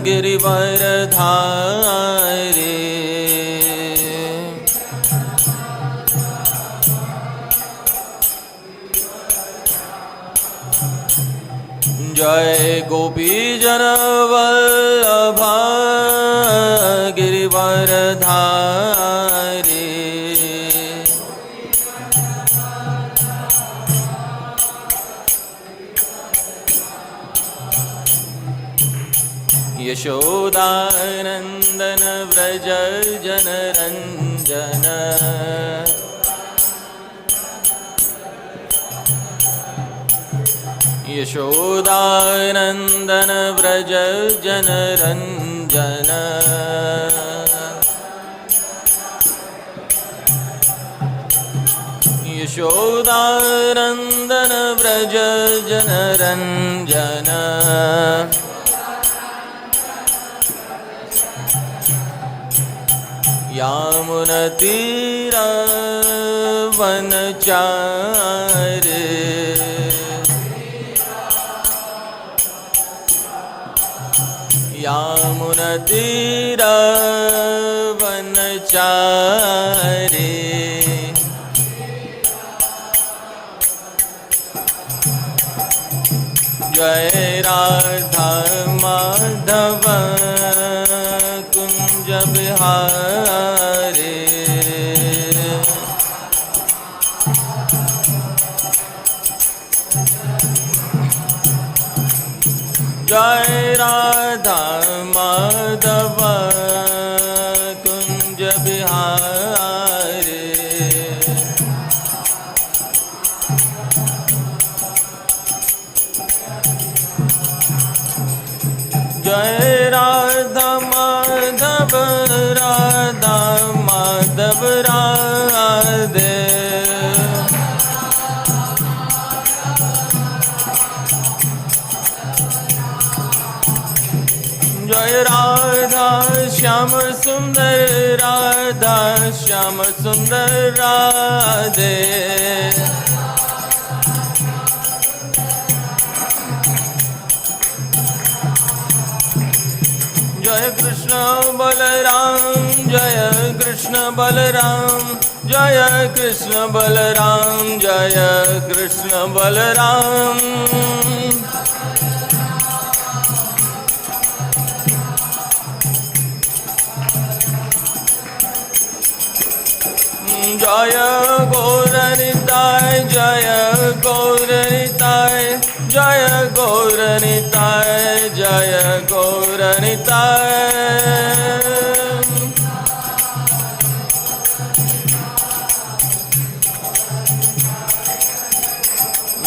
गिरिवरधारी जय गोपी जन वल्लभ गिरिवरधारी यशोदानंदन व्रज जनरंजन यशोदानंदन व्रज जनरंजन यशोदानंदन व्रज जनरंजन यामुनतीरवनचारि यामुनतीरवनचारि जय राधा माधव कुंज बिहारी जय राधा माधव कुंज बिहारी जय राधा माधव राधा माधव राधे जय राधा श्याम सुंदर राधा श्याम सुंदर राधे जय कृष्ण बलराम जय कृष्ण बलराम जय कृष्ण बलराम जय कृष्ण बलराम जय गौरनिताय जय गौरनिताय जय गौरनिताय जय गौरनिताय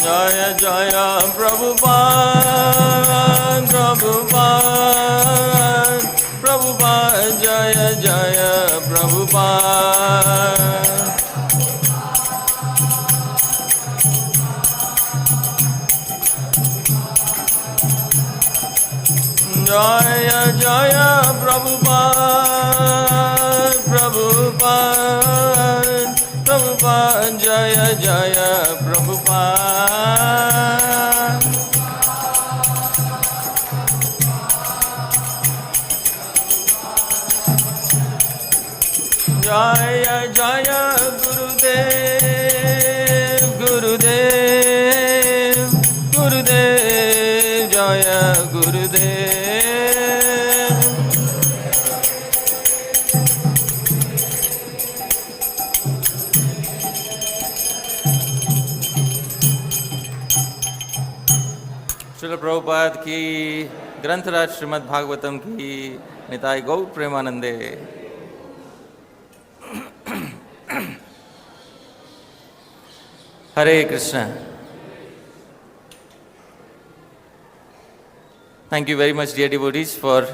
जय जय प्रभुपाद प्रभुपाद प्रभुपाद जय जय प्रभुपाद जय जय प्रभुपाद प्रभुपाद प्रभुपाद जय जय प्रभुपाद जय जय गुरुदेव गुरुदेव गुरुदेव जय गुरुदेव श्रील प्रभुपाद की ग्रंथराज श्रीमद् भागवतम की निताय गौर प्रेमानंदे। Hare Krishna. Thank you very much, dear devotees, for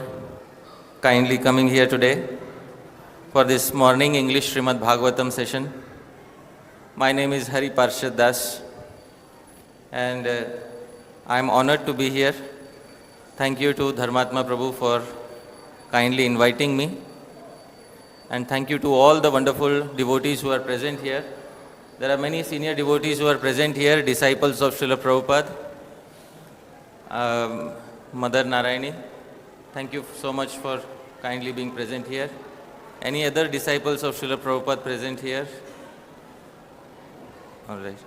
kindly coming here today for this morning English Srimad Bhagavatam session. My name is Hari Parshad Das, and I am honored to be here. Thank you to Dharmatma Prabhu for kindly inviting me, and thank you to all the wonderful devotees who are present here. There are many senior devotees who are present here, disciples of Srila Prabhupada, Mother Narayani, Thank you so much for kindly being present here. Any other disciples of Srila Prabhupada present here? All right.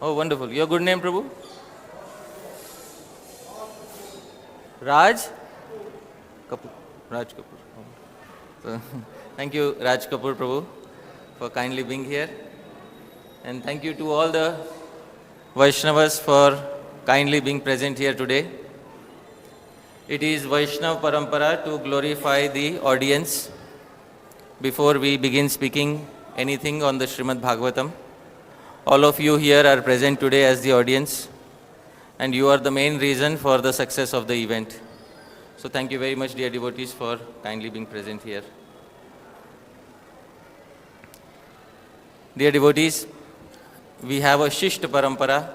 Oh, wonderful. Your good name, Prabhu? Raj? Kapoor. Raj Kapoor. So, thank you, Raj Kapoor, Prabhu, for kindly being here. And thank you to all the Vaishnavas for kindly being present here today. It is Vaishnav Parampara to glorify the audience before we begin speaking anything on the Srimad Bhagavatam. All of you here are present today as the audience, and you are the main reason for the success of the event. So thank you very much, dear devotees, for kindly being present here. Dear devotees, we have a Shishta Parampara,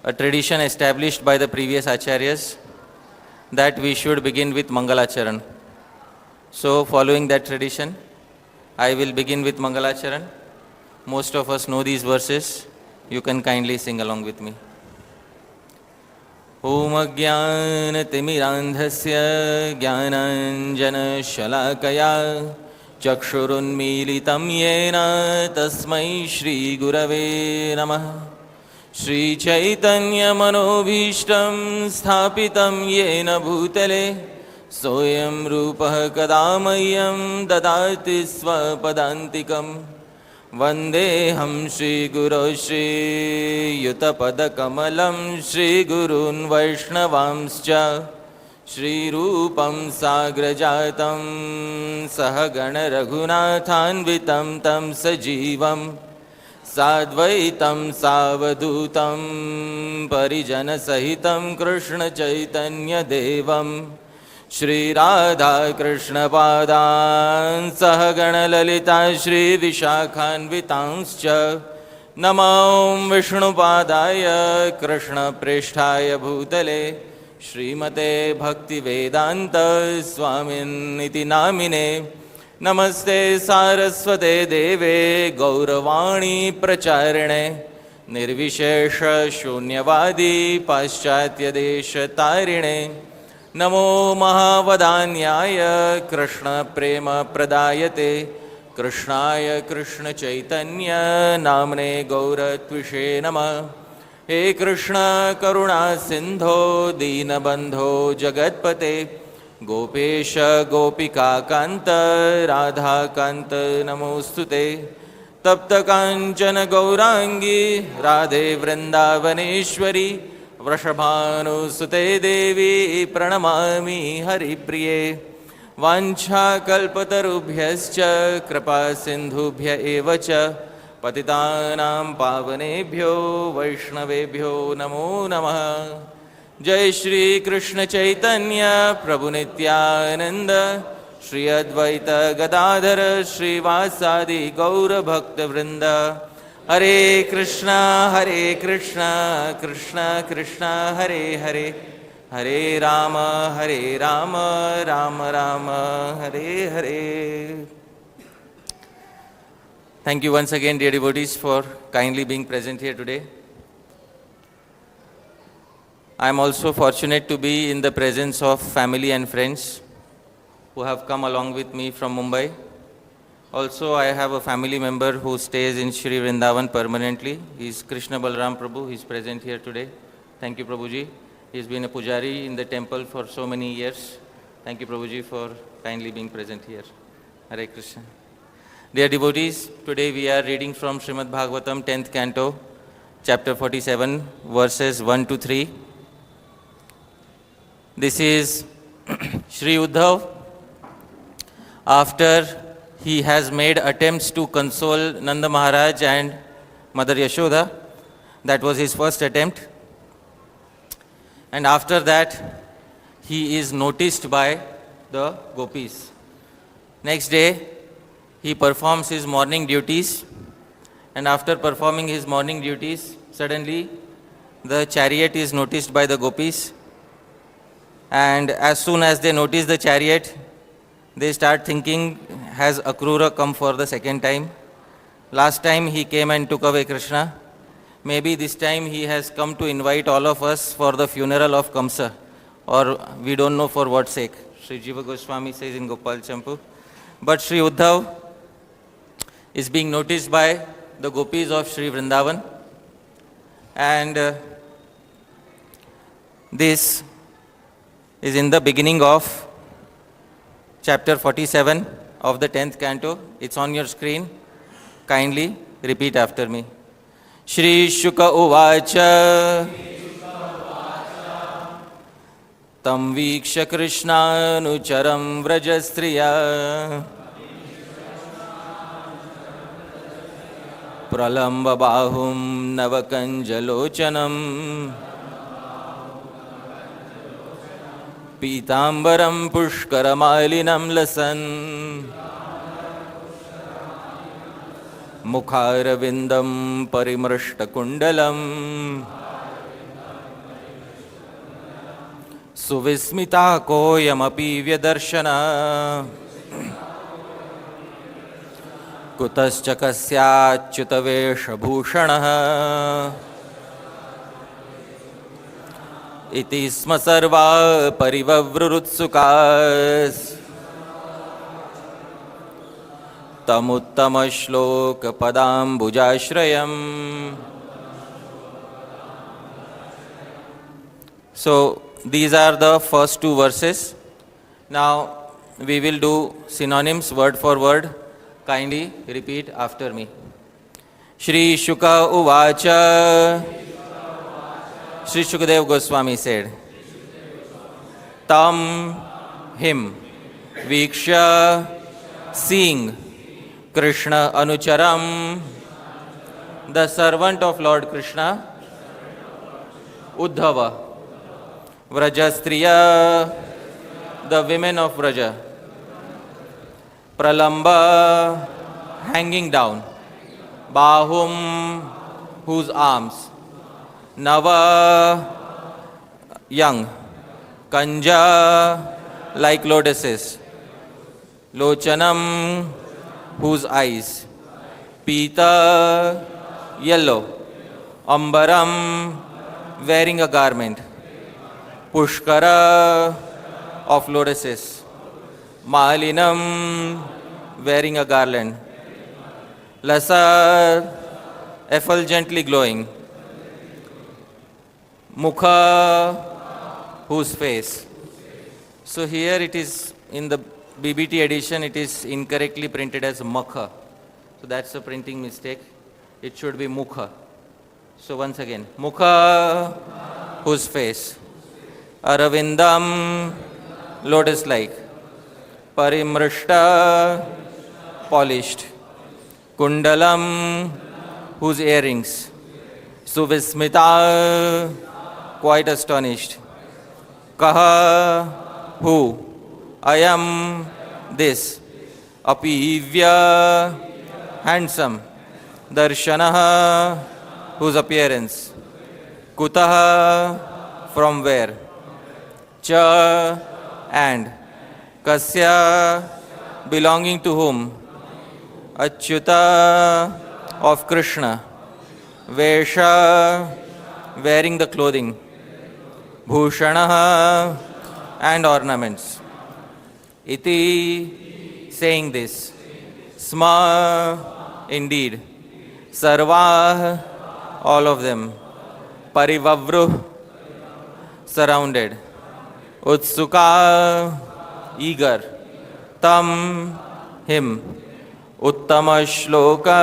a tradition established by the previous Acharyas, that we should begin with Mangalacharan. So following that tradition, I will begin with Mangalacharan. Most of us know these verses. You can kindly sing along with me. Om Ajnana-timirandhasya Jnananjana-shalakaya Chakshurunmilitam yena tasmai Shri Gurave Namah. Shri Chaitanya Manobhishtam Sthapitam yena bhutale Soyam Rupah Kadamayam Dadati Swapadantikam Vandeham Shri Guru Shri Yutapada-kamalam Shri Gurun Vaishnavamscha Shri Rupam Sagrajatam Sahagana Raghunathanvitam Tam Sajivam Sadvaitam Savadutam Parijana Sahitam Krishna Chaitanya Devam Shri Radha Krishna Padan Sahagana Lalita Shri Vishakhanvitanscha Namam Vishnu Padaya Krishna Prishthaya Bhutale Srimate Bhakti Vedanta Swamin Iti Namine Namaste Saraswate Deve Gauravani Pracharine Nirvishesha Shunyavadi Paschatya Desha Tarine Namo Mahavadanyaya Krishna Prema Pradayate Krishnaya Krishna Chaitanya Namne Gauratvishe Namah. He Krishna Karuna Sindho Deenabandho Jagatpate Gopesha Gopika Kanta Radha Kanta Namostute Tapta Kanchana Gaurangi Radhe Vrindavaneshwari Vrashabhanusute Devi Pranamami Haripriye Vancha Kalpatarubhyascha Kripa Sindhubhya Evacha Patitanam Pavanebhyo Vaishnavebhyo Namo Namah. Jai Shri Krishna Chaitanya Prabhu Nityananda Shri Advaita Gadadhara Shri Vasadi Gaura Bhakta Vrinda. Hare Krishna Krishna Krishna Hare Hare Hare Rama Rama Rama Hare Hare. Thank you once again, dear devotees, for kindly being present here today. I am also fortunate to be in the presence of family and friends who have come along with me from Mumbai. Also, I have a family member who stays in Shri Vrindavan permanently. He is Krishna Balram Prabhu. He is present here today. Thank you, Prabhuji. He has been a pujari in the temple for so many years. Thank you, Prabhuji, for kindly being present here. Hare Krishna. Dear devotees, today we are reading from Srimad Bhagavatam, 10th Canto, chapter 47, verses 1 to 3. This is Shri Uddhava. After he has made attempts to console Nanda Maharaj and Mother Yashoda, that was his first attempt. And after that, he is noticed by the gopis. Next day, he performs his morning duties, and after performing his morning duties, suddenly the chariot is noticed by the gopis, and as soon as they notice the chariot, they start thinking, has Akrura come for the second time? Last time he came and took away Krishna. Maybe this time he has come to invite all of us for the funeral of Kamsa, or we don't know for what sake. Śrī Jiva Gosvāmī says in Gopal Champu. But Śrī Uddhava is being noticed by the gopis of Śrī Vrindavan, and this is in the beginning of chapter 47 of the 10th canto. It's on your screen. Kindly repeat after me. śrī-śuka uvāca tam vīkṣya kṛṣṇa-anucaram vraja-striyaḥ pralamba-bāhuṁ nava-kañja-locanam pītāmbaraṁ puṣkara-mālinaṁ lasan mukhāravindaṁ parimṛṣṭa-kuṇḍalam su-vismitāḥ apīvya-darśanaḥ kutaś kasyācyuta-veṣa-bhūṣaṇaḥ iti sma sarvāḥ parivavrur utsukās tam uttamaḥ-śloka-padāmbujāśrayam. So these are the first two verses. Now we will do synonyms word for word. Kindly repeat after me. Śrī Śuka uvāca. Śrī Śukadeva Gosvāmī said, Tam, him, vīkṣya, seeing, kṛṣṇa-anucaram, the servant of Lord Kṛṣṇa, Uddhava, vraja-striyaḥ, the women of Vraja, pralamba, hanging down, bāhum, whose arms, nava, young, kañja, like lotuses, locanam, whose eyes, pīta, yellow, ambaram, wearing a garment, puṣkara, of lotuses, mālinaṁ, wearing a garland, lasan, effulgently glowing, mukha, whose face. So here it is in the BBT edition, it is incorrectly printed as makha. So that's a printing mistake. It should be mukha. So once again, mukha, whose face. Aravindam, lotus-like. Parimṛṣṭa, polished. Kuṇḍalam, whose earrings. Su-vismitāḥ, quite astonished. Kaha, who. āyam, this. Apīvya, handsome. Darśanaḥ, whose appearance. Kutaś, from where. Cha, and. Kasya, belonging to whom. Achyuta, of Kṛṣṇa. Veṣa, wearing the clothing. Bhūṣaṇaḥ, and ornaments. Iti, saying this. Sma, indeed. Sarvāḥ, all of them. Parivavrur, surrounded. Utsukās, eager. Tam, him. Uttamaḥ-śloka,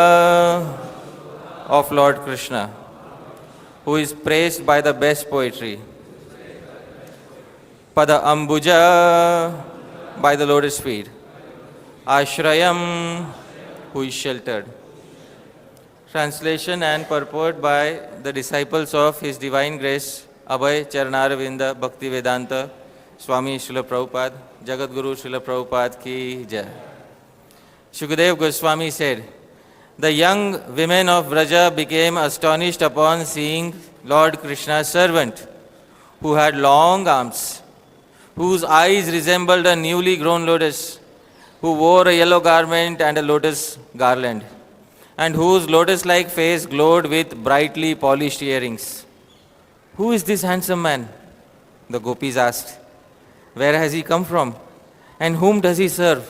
of Lord Kṛṣṇa, who is praised by the best poetry. Pada-ambuja, by the lotus feet. Ashrayam, who is sheltered. Translation and purport by the disciples of His Divine Grace, Abhay Charanaravindra Bhakti Vedanta, Swami Srila Prabhupada, Jagat Guru Srila Prabhupada ki jai. Śukadeva Gosvāmī said, the young women of Vraja became astonished upon seeing Lord Kṛṣṇa's servant, who had long arms, whose eyes resembled a newly grown lotus, who wore a yellow garment and a lotus garland. and whose lotus-like face glowed with brightly polished earrings. Who is this handsome man? The gopis asked. Where has he come from? And whom does he serve?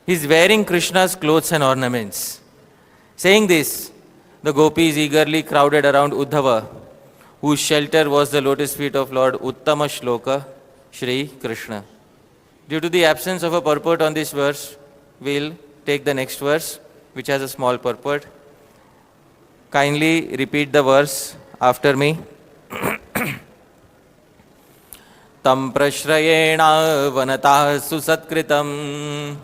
He is wearing Krishna's clothes and ornaments. Saying this, the gopis eagerly crowded around Uddhava, whose shelter was the lotus feet of Lord Uttamaḥ-śloka, Śrī Kṛṣṇa. Due to the absence of a purport on this verse, we'll take the next verse, which has a small purport. Kindly repeat the verse after me. Tam prashrayena vanatah susatkritam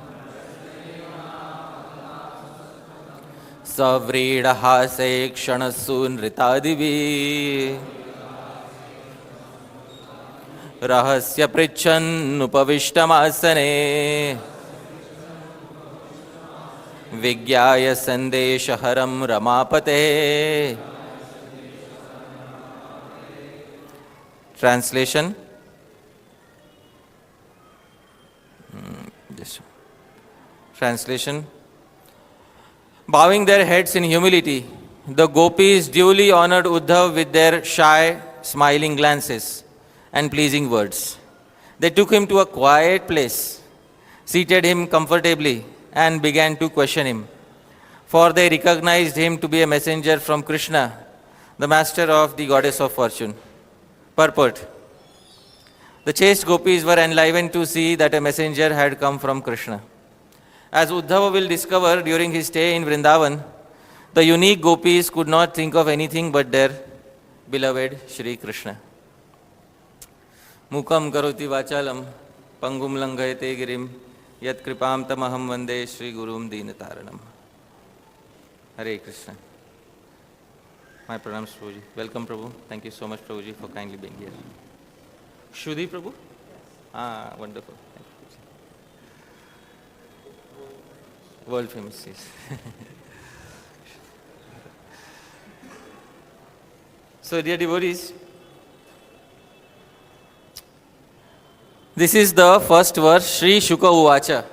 savridaha se kṣanasu nritadivi rahasya prichan upavishtamasane vigyaya sandeshaharam ramapate. Translation. Translation. Bowing their heads in humility, the gopis duly honored Uddhava with their shy, smiling glances and pleasing words. They took him to a quiet place, seated him comfortably, and began to question him. For they recognized him to be a messenger from Kṛṣṇa, the master of the goddess of fortune. Purport. The chaste gopis were enlivened to see that a messenger had come from Kṛṣṇa. As Uddhava will discover during his stay in Vrindavan, the unique gopis could not think of anything but their beloved Śrī Kṛṣṇa. Mukham karoti vachalam pangum langhayate girim yat kripam tamaham vande Shri Gurum Dīnataranam. Hare Krishna. My pranams, Prabhuji. Welcome, Prabhu. Thank you so much, Prabhuji, for kindly being here. Shudhi, Prabhu? Ah, wonderful. Thank you. World famous, yes. So, dear devotees, this is the first verse, Śrī-śuka uvāca.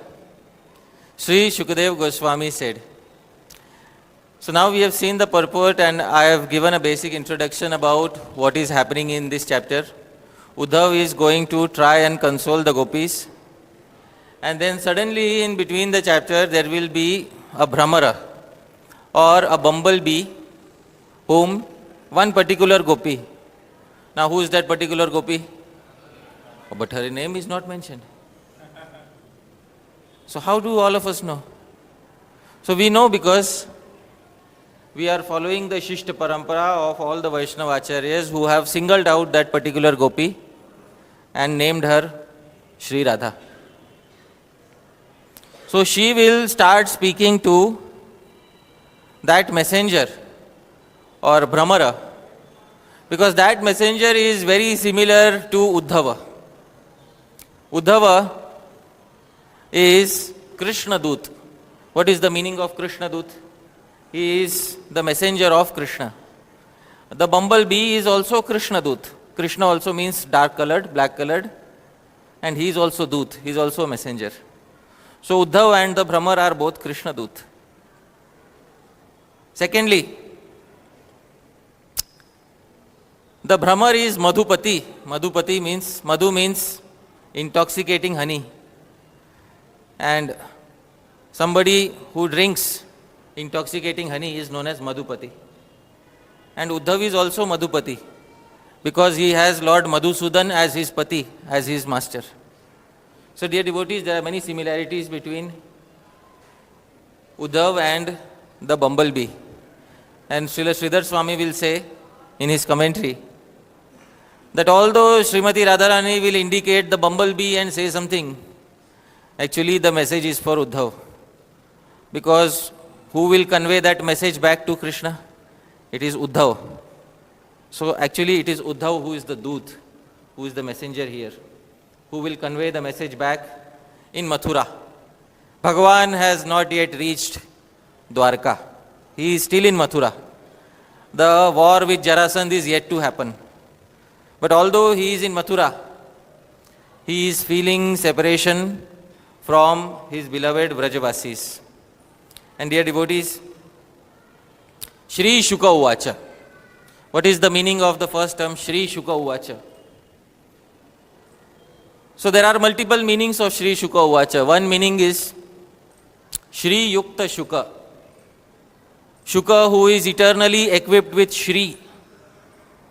Śrī Śukadeva Gosvāmī said. So now we have seen the purport and I have given a basic introduction about what is happening in this chapter. Uddhava is going to try and console the gopis. And then suddenly in between the chapter there will be a Brahmara or a bumblebee whom one particular gopi. Now who is that particular gopi? Oh, but her name is not mentioned. So how do all of us know? So we know because we are following the Shishta Parampara of all the Vaishnava Acharyas who have singled out that particular gopi and named her Shri Radha. So she will start speaking to that messenger or Brahmara because that messenger is very similar to Uddhava. Uddhava is Krishna Dut. What is the meaning of Krishna Dut? He is the messenger of Kṛṣṇa. The bumblebee is also Krishna Dut. Krishna also means dark colored, black colored, and he is also Dut, he is also a messenger. So Uddhava and the Brahmar are both Krishna Dut. Secondly, the Brahmar is Madhupati. Madhu means intoxicating honey. And somebody who drinks intoxicating honey is known as Madhupati. And Uddhava is also Madhupati because he has Lord Madhusudan as his pati, as his master. So dear devotees, there are many similarities between Uddhava and the bumblebee. And Srila Sridhar Swami will say in his commentary that although Srimati Radharani will indicate the bumblebee and say something, actually the message is for Uddhava. Because who will convey that message back to Krishna? It is Uddhava. So actually it is Uddhava who is the Dut, who is the messenger here, who will convey the message back in Mathura. Bhagavan has not yet reached Dwarka. He is still in Mathura. The war with Jarasandh is yet to happen. But although he is in Mathura, he is feeling separation from his beloved Vrajavasis. And dear devotees, Śrī-śuka uvāca. What is the meaning of the first term, Śrī-śuka uvāca? So there are multiple meanings of Śrī-śuka uvāca. One meaning is Śrī-yukta Śuka. Śuka who is eternally equipped with Śrī.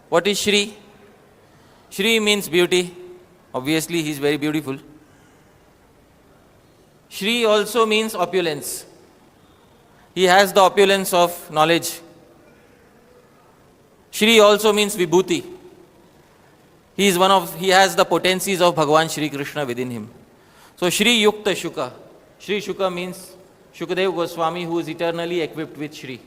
What is Śrī? Śrī means beauty. Obviously he is very beautiful. Śrī also means opulence. He has the opulence of knowledge. Śrī also means vibhuti. He has the potencies of Bhagavan Shri Krishna within him. So Śrī Yukta Śuka. Śrī Śuka means Śukadeva Gosvāmī who is eternally equipped with Śrī.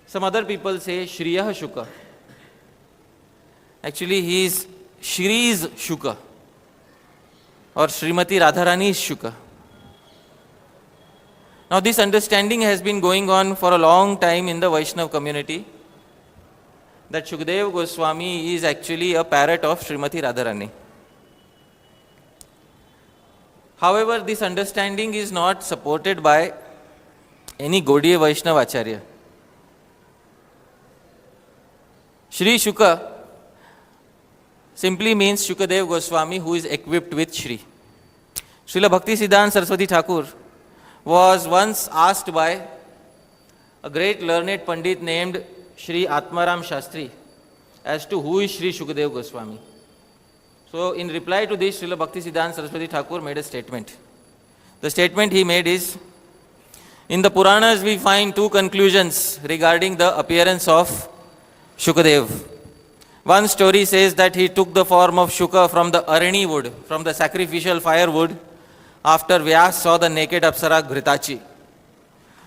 Some other people say Śrīyaḥ Śuka. Actually he is Shri's Śuka or Srimati Radharani's Śuka. Now this understanding has been going on for a long time in the Vaishnava community, that Śukadeva Gosvāmī is actually a parrot of Srimati Radharani. However, this understanding is not supported by any Gaudiya Vaishnava Acharya. śrī-śuka simply means Śukadeva Gosvāmī who is equipped with Śrī. Srila Bhaktisiddhanta Saraswati Thakur was once asked by a great learned Pandit named Shri Atmaram Shastri as to who is Śrī Śukadeva Gosvāmī. So in reply to this, Srila Bhaktisiddhanta Saraswati Thakur made a statement. The statement he made is, in the Puranas we find two conclusions regarding the appearance of Śukadev. One story says that he took the form of Śuka from the arani wood, from the sacrificial firewood, after Vyas saw the naked Apsara Ghritachi.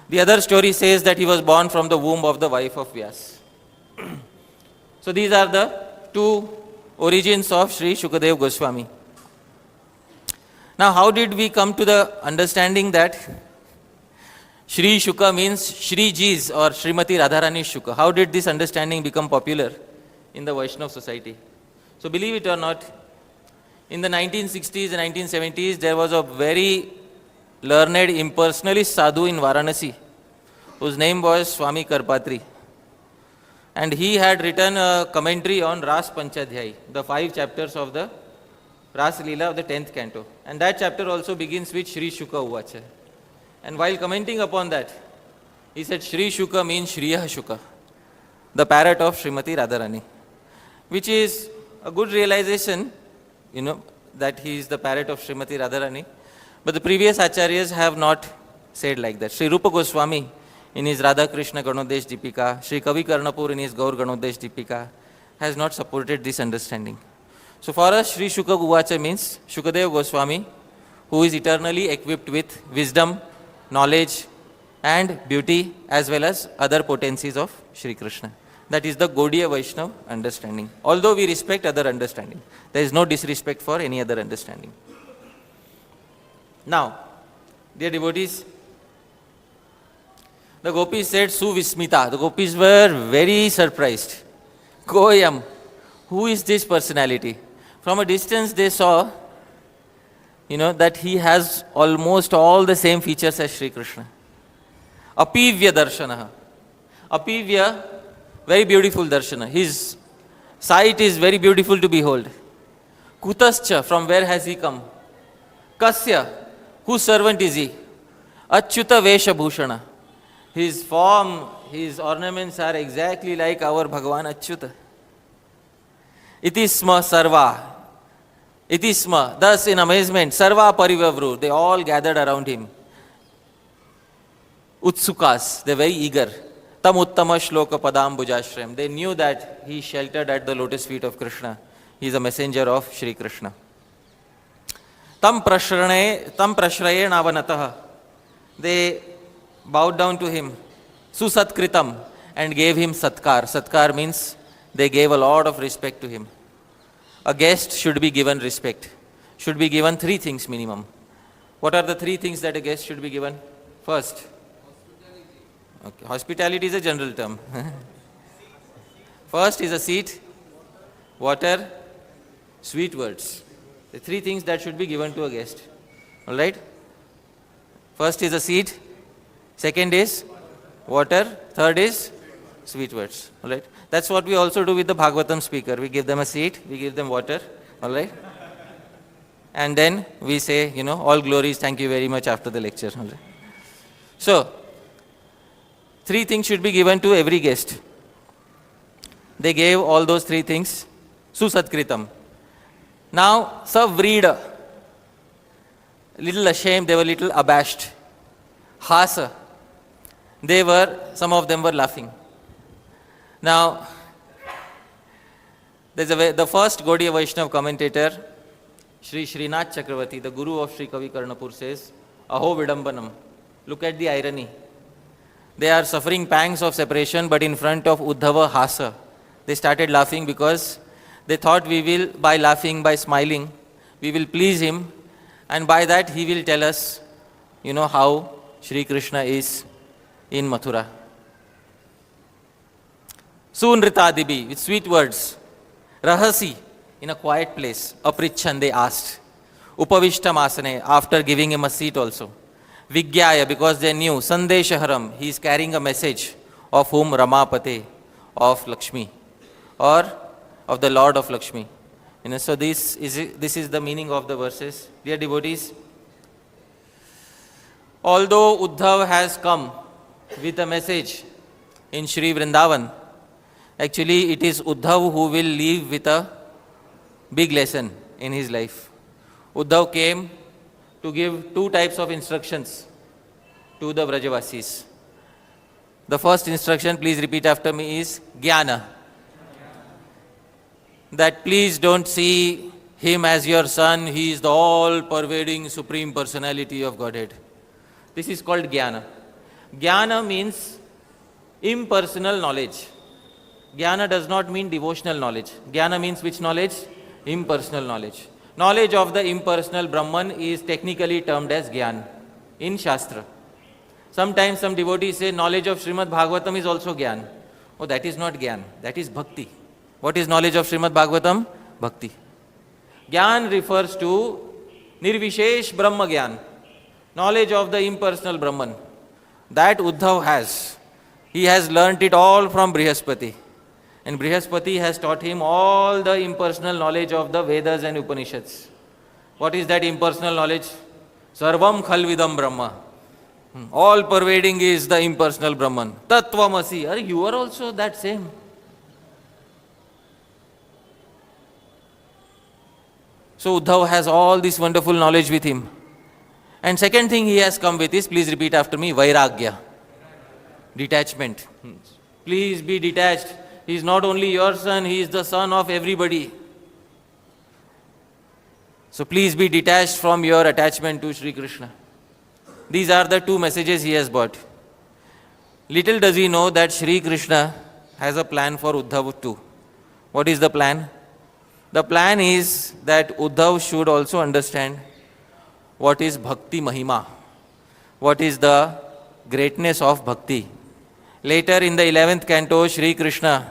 The other story says that he was born from the womb of the wife of Vyas. So these are the two origins of Śrī Śukadeva Gosvāmī. Now how did we come to the understanding that Śrī-śuka means Shriji's or Srimati Radharani's Śuka? How did this understanding become popular in the Vaishnava society? So believe it or not, in the 1960s and 1970s, there was a very learned impersonalist sadhu in Varanasi, whose name was Swami Karpatri. And he had written a commentary on Ras Panchadhyay, the 5 chapters of the Ras Leela of the 10th canto. And that chapter also begins with Śrī-śuka uvāca. And while commenting upon that, he said Śrī-śuka means Śrīyaḥ Śuka, the parrot of Srimati Radharani, which is a good realization, that he is the parrot of Srimati Radharani. But the previous acharyas have not said like that. Sri Rupa Goswami in his Radha Krishna Ganodesh Dipika, Sri Kavi Karnapur in his Gaur Ganodesh Dipika has not supported this understanding. So for us, Śrī-śuka uvāca means Śukadeva Gosvāmī who is eternally equipped with wisdom, knowledge and beauty as well as other potencies of Shri Krishna. That is the Gaudiya Vaishnava understanding. Although we respect other understanding, there is no disrespect for any other understanding. Now, dear devotees, the gopis said su-vismitāḥ. The gopis were very surprised. Āyamp, who is this personality? From a distance they saw, that he has almost all the same features as Shri Krishna. Apīvya-darśanaḥ. Apīvya, very beautiful darshana. His sight is very beautiful to behold. Kutaś, from where has he come? Kasya, whose servant is he? Kasyācyuta-veṣa-bhūṣaṇaḥ. His form, his ornaments are exactly like our Bhagavan Achyuta. Itisma sarvāḥ. Itisma, thus in amazement, sarvāḥ parivavrur, they all gathered around him. Utsukās, they are very eager. uttamaḥ-śloka-padāmbujāśrayam. They knew that he sheltered at the lotus feet of Krishna. He is a messenger of Shri Krishna. Tam prashrayena. They bowed down to him. Susatkritam, and gave him satkar. Satkar means they gave a lot of respect to him. A guest should be given respect. Should be given 3 things minimum. What are the 3 things that a guest should be given? First, okay, hospitality is a general term. First is a seat, water, sweet words. The 3 things that should be given to a guest. Alright? First is a seed, second is water, third is sweet words. All right. That's what we also do with the Bhagavatam speaker. We give them a seed, we give them water. All right. And then we say, all glories, thank you very much after the lecture. All right. So, 3 things should be given to every guest. They gave all those 3 things. Susatkritam. Now, savrida. Little ashamed, they were little abashed. Hasa. Some of them were laughing. Now, the first Gaudiya Vaishnava commentator, Shri Srinath Chakravarti, the guru of Shri Kavi Karnapur, says, Aho Vidambanam. Look at the irony. They are suffering pangs of separation, but in front of Uddhava Hasa, they started laughing because they thought by laughing, by smiling, we will please him, and by that he will tell us, how Shri Kṛṣṇa is in Mathura. Sunritadibi, with sweet words. Rahasi, in a quiet place. Aprichan, they asked. Upavishtam asane, after giving him a seat also. Vigyaya, because they knew. Sandeshaharam, he is carrying a message of whom? Ramapate, of Lakshmi, or of the Lord of Lakshmi. So this is the meaning of the verses. Dear devotees, although Uddhava has come with a message in Shri Vrindavan, actually it is Uddhava who will leave with a big lesson in his life. Uddhava came to give 2 types of instructions to the Vrajavasis. The first instruction, please repeat after me, is Jnana. That please don't see him as your son, he is the all-pervading Supreme Personality of Godhead. This is called Jnana. Jnana means impersonal knowledge. Jnana does not mean devotional knowledge. Jnana means which knowledge? Impersonal knowledge. Knowledge of the impersonal Brahman is technically termed as Jnana in Shastra. Sometimes some devotees say knowledge of Srimad Bhagavatam is also Jnana. Oh, that is not Jnana, that is Bhakti. What is knowledge of Srimad Bhagavatam? Bhakti. Jnana refers to Nirvishesh Brahma Jnana, knowledge of the impersonal Brahman. That Uddhava has. He has learnt it all from Brihaspati. And Brihaspati has taught him all the impersonal knowledge of the Vedas and Upanishads. What is that impersonal knowledge? Sarvam khalvidam Brahma. All pervading is the impersonal Brahman. Tattvamasi. You are also that same. So Uddhava has all this wonderful knowledge with him. And second thing he has come with is, please repeat after me, vairagya. Detachment. Please be detached. He is not only your son, he is the son of everybody. So please be detached from your attachment to Shri Kṛṣṇa. These are the 2 messages he has brought. Little does he know that Shri Kṛṣṇa has a plan for Uddhava too. What is the plan? The plan is that Uddhava should also understand what is Bhakti Mahima, what is the greatness of Bhakti. Later in the 11th canto, Shri Kṛṣṇa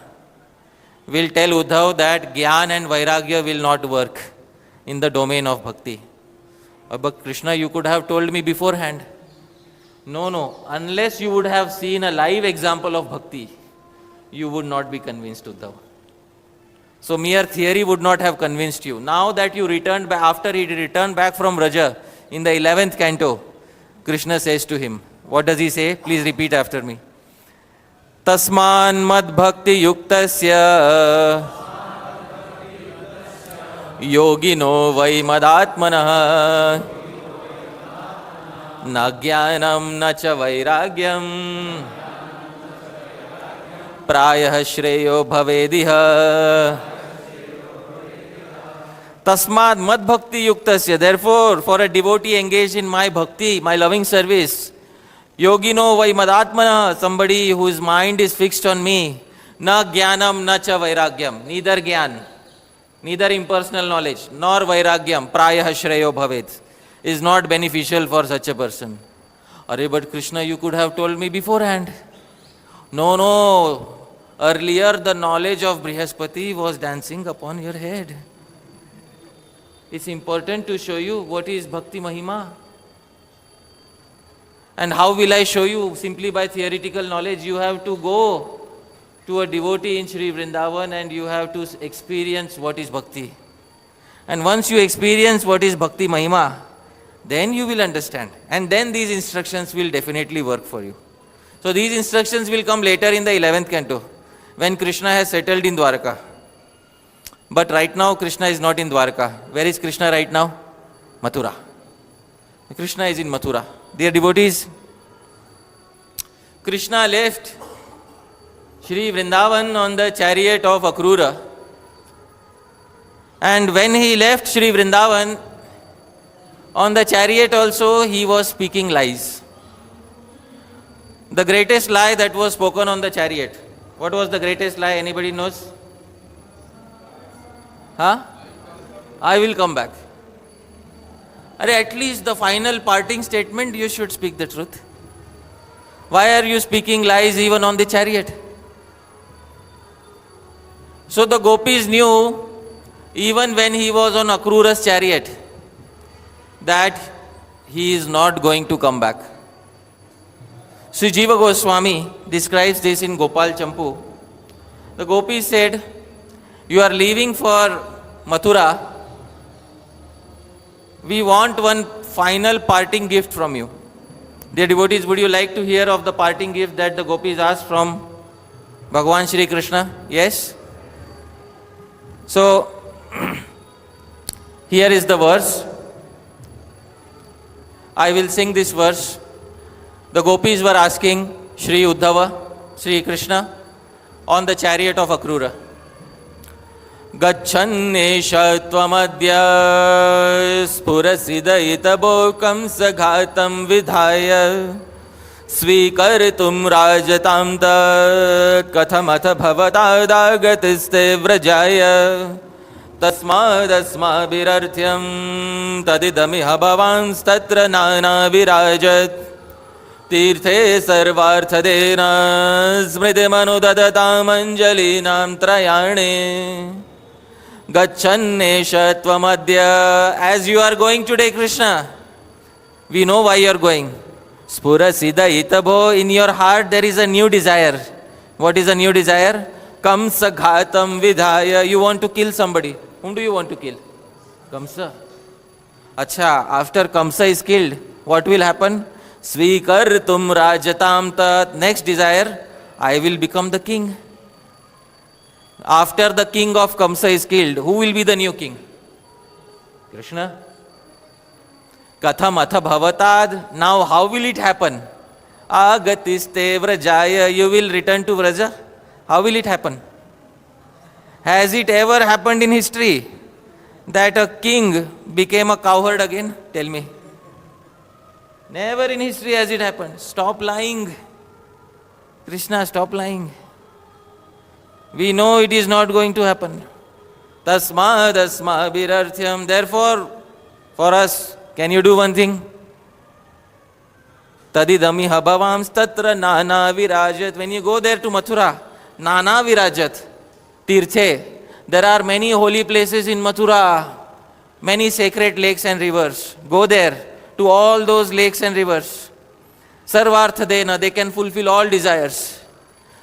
will tell Uddhava that Jnana and Vairagya will not work in the domain of Bhakti. But Kṛṣṇa, you could have told me beforehand. No, unless you would have seen a live example of Bhakti, you would not be convinced, Uddhava. So mere theory would not have convinced you. Now that you returned back, after he returned back from Raja, in the 11th canto, Kṛṣṇa says to him, what does he say? Please repeat after me. Tasman mad bhakti yuktasya yogino vai madatmanah na jnanam na cha vairagyam prayah shreyo bhavediha. Tasmad mad bhakti yuktasya. Therefore, for a devotee engaged in my bhakti, my loving service, yogino vai madatmana, somebody whose mind is fixed on me, na jnanam na cha vairagyam, neither jnana, neither impersonal knowledge, nor vairagyam, prayah shreyo bhaved, is not beneficial for such a person. Arey, but Kṛṣṇa, you could have told me beforehand. No, earlier the knowledge of Brihaspati was dancing upon your head. It's important to show you what is Bhakti Mahima. And how will I show you? Simply by theoretical knowledge. You have to go to a devotee in Sri Vrindavan and you have to experience what is bhakti. And once you experience what is bhakti mahima, then you will understand. And then these instructions will definitely work for you. So these instructions will come later in the 11th canto, when Kṛṣṇa has settled in Dwaraka. But right now Kṛṣṇa is not in Dwaraka. Where is Kṛṣṇa right now? Mathura. Kṛṣṇa is in Mathura. Dear devotees, Kṛṣṇa left Sri Vrindavan on the chariot of Akrura. And when he left Sri Vrindavan, on the chariot also he was speaking lies. The greatest lie that was spoken on the chariot. What was the greatest lie? Anybody knows? I will come back. At least the final parting statement you should speak the truth. Why are you speaking lies even on the chariot? So the gopis knew, even when he was on Akrura's chariot, that he is not going to come back. Śrī Śukadeva Gosvāmī describes this in Gopal Champu. The gopis said, you are leaving for Mathura. We want one final parting gift from you. Dear devotees, would you like to hear of the parting gift that the gopis asked from Bhagavan Shri Kṛṣṇa? Yes? So, here is the verse. I will sing this verse. The gopis were asking Shri Uddhava, Shri Kṛṣṇa, on the chariot of Akrura. Gacchannēṣa tvamadya spurasidayitabokam saghatam vidhaya svikartum rajatam tat kathamatha bhavatadagatiste vrajaya tasmadasmabhirarthyam tadidamiha bhavanstatra nana virajat tīrthe sarvārthadena smridimanudadatam anjalinam trayane gacchannēṣa tvamadya. As you are going today, Kṛṣṇa, we know why you are going. Spurasida itabho, in your heart there is a new desire. What is a new desire? Kamsa ghatam vidhaya. You want to kill somebody. Whom do you want to kill? Kamsa. Acha, after Kamsa is killed, what will happen? Svikartum rajatam tat. Next desire, I will become the king. After the king of Kamsa is killed, who will be the new king? Kṛṣṇa. Katham atha bhavatad. Now how will it happen? Agatiste vrajaya. You will return to Vraja. How will it happen? Has it ever happened in history that a king became a cowherd again? Tell me. Never in history has it happened. Stop lying. Kṛṣṇa, stop lying. We know it is not going to happen. Tasmadasmabhirarthyam. Therefore, for us, can you do one thing? Tadidamiha bhavanstatra nana virajat. When you go there to Mathura, nana virajat, tirthe. There are many holy places in Mathura, many sacred lakes and rivers. Go there to all those lakes and rivers. Sarvārthadena, they can fulfill all desires.